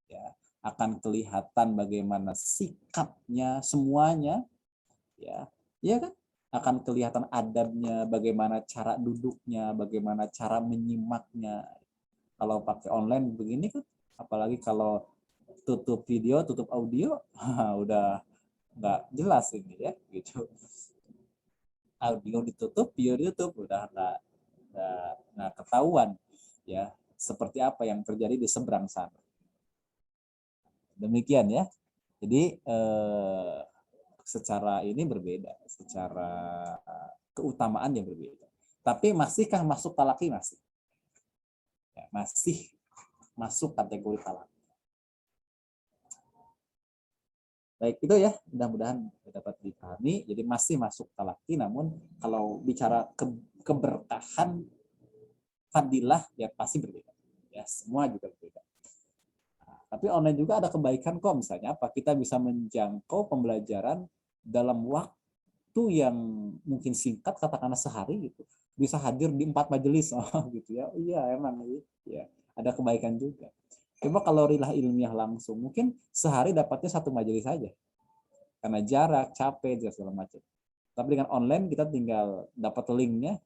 ya, akan kelihatan bagaimana sikapnya semuanya ya kan, akan kelihatan adabnya, bagaimana cara duduknya, bagaimana cara menyimaknya. Kalau pakai online begini kan, apalagi kalau tutup video, tutup audio, udah nggak jelas ini ya gitu. Audio ditutup, video ditutup, udah nggak ketahuan ya seperti apa yang terjadi di seberang sana. Demikian ya. Jadi secara ini berbeda, secara keutamaan yang berbeda. Tapi masihkah masuk talaki? Masih. Ya, masih masuk kategori talaki. Baik, itu ya, mudah-mudahan dapat dipahami. Jadi masih masuk talaki, namun kalau bicara keberkahan, fadilah, ya pasti berbeda. Ya, semua juga berbeda. Nah, tapi online juga ada kebaikan kok, misalnya apa? Kita bisa menjangkau pembelajaran dalam waktu yang mungkin singkat, katakanlah sehari gitu. Bisa hadir di 4 majelis, gitu ya. Iya, emang ya. Ada kebaikan juga. Coba kalau rilah ilmiah langsung, mungkin sehari dapatnya 1 majelis saja. Karena jarak, capek, dan segala macam. Tapi dengan online kita tinggal dapat linknya,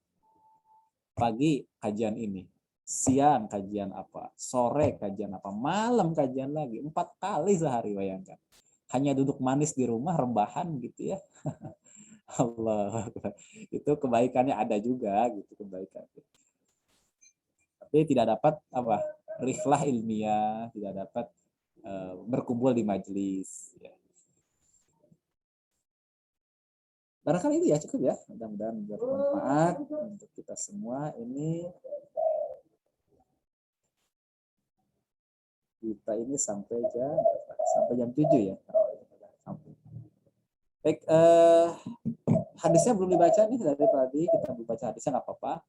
pagi kajian ini, siang kajian apa, sore kajian apa, malam kajian lagi, 4 kali sehari, bayangkan. Hanya duduk manis di rumah, rebahan gitu ya. Allah, itu kebaikannya ada juga gitu, kebaikan. Tapi tidak dapat apa, rihlah ilmiah, tidak dapat berkumpul di majelis. Ya. Barangkali itu ya, cukup ya. Mudah-mudahan bermanfaat untuk kita semua. Ini kita ini sampai jam 7 ya. Baik, hadisnya belum dibaca nih dari tadi, kita belum baca hadisnya, nggak apa-apa.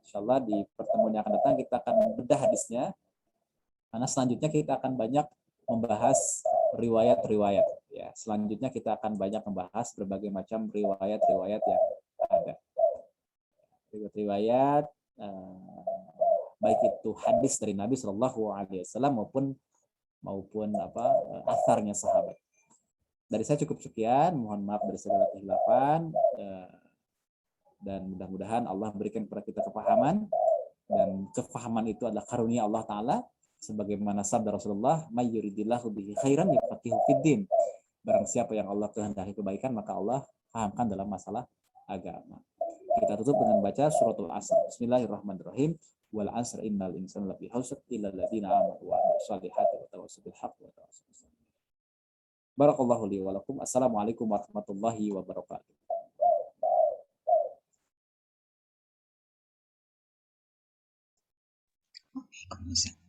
Insya Allah di pertemuan yang akan datang kita akan bedah hadisnya. Karena selanjutnya kita akan banyak membahas riwayat-riwayat. Ya, selanjutnya kita akan banyak membahas berbagai macam riwayat-riwayat yang ada. Riwayat baik itu hadis dari Nabi Shallallahu Alaihi Wasallam maupun asarnya sahabat. Dari saya cukup sekian. Mohon maaf dari segala kehilafan. Dan mudah-mudahan Allah berikan kepada kita kepahaman, dan kepahaman itu adalah karunia Allah Ta'ala, sebagaimana sabda Rasulullah, may yuridillahu bihi khairan yufaqihu fiddin. Barang siapa yang Allah kehendaki kebaikan, maka Allah pahamkan dalam masalah agama. Kita tutup dengan baca suratul Asr. Bismillahirrahmanirrahim. Wal asr innal insana lafi khusr illa alladziina aamanu wa amilus solihati wa tawassaw bil haqqi wa tawassaw bis sabr. Barakallahu li wa lakum. Assalamualaikum warahmatullahi wabarakatuh. Waalaikumsalam.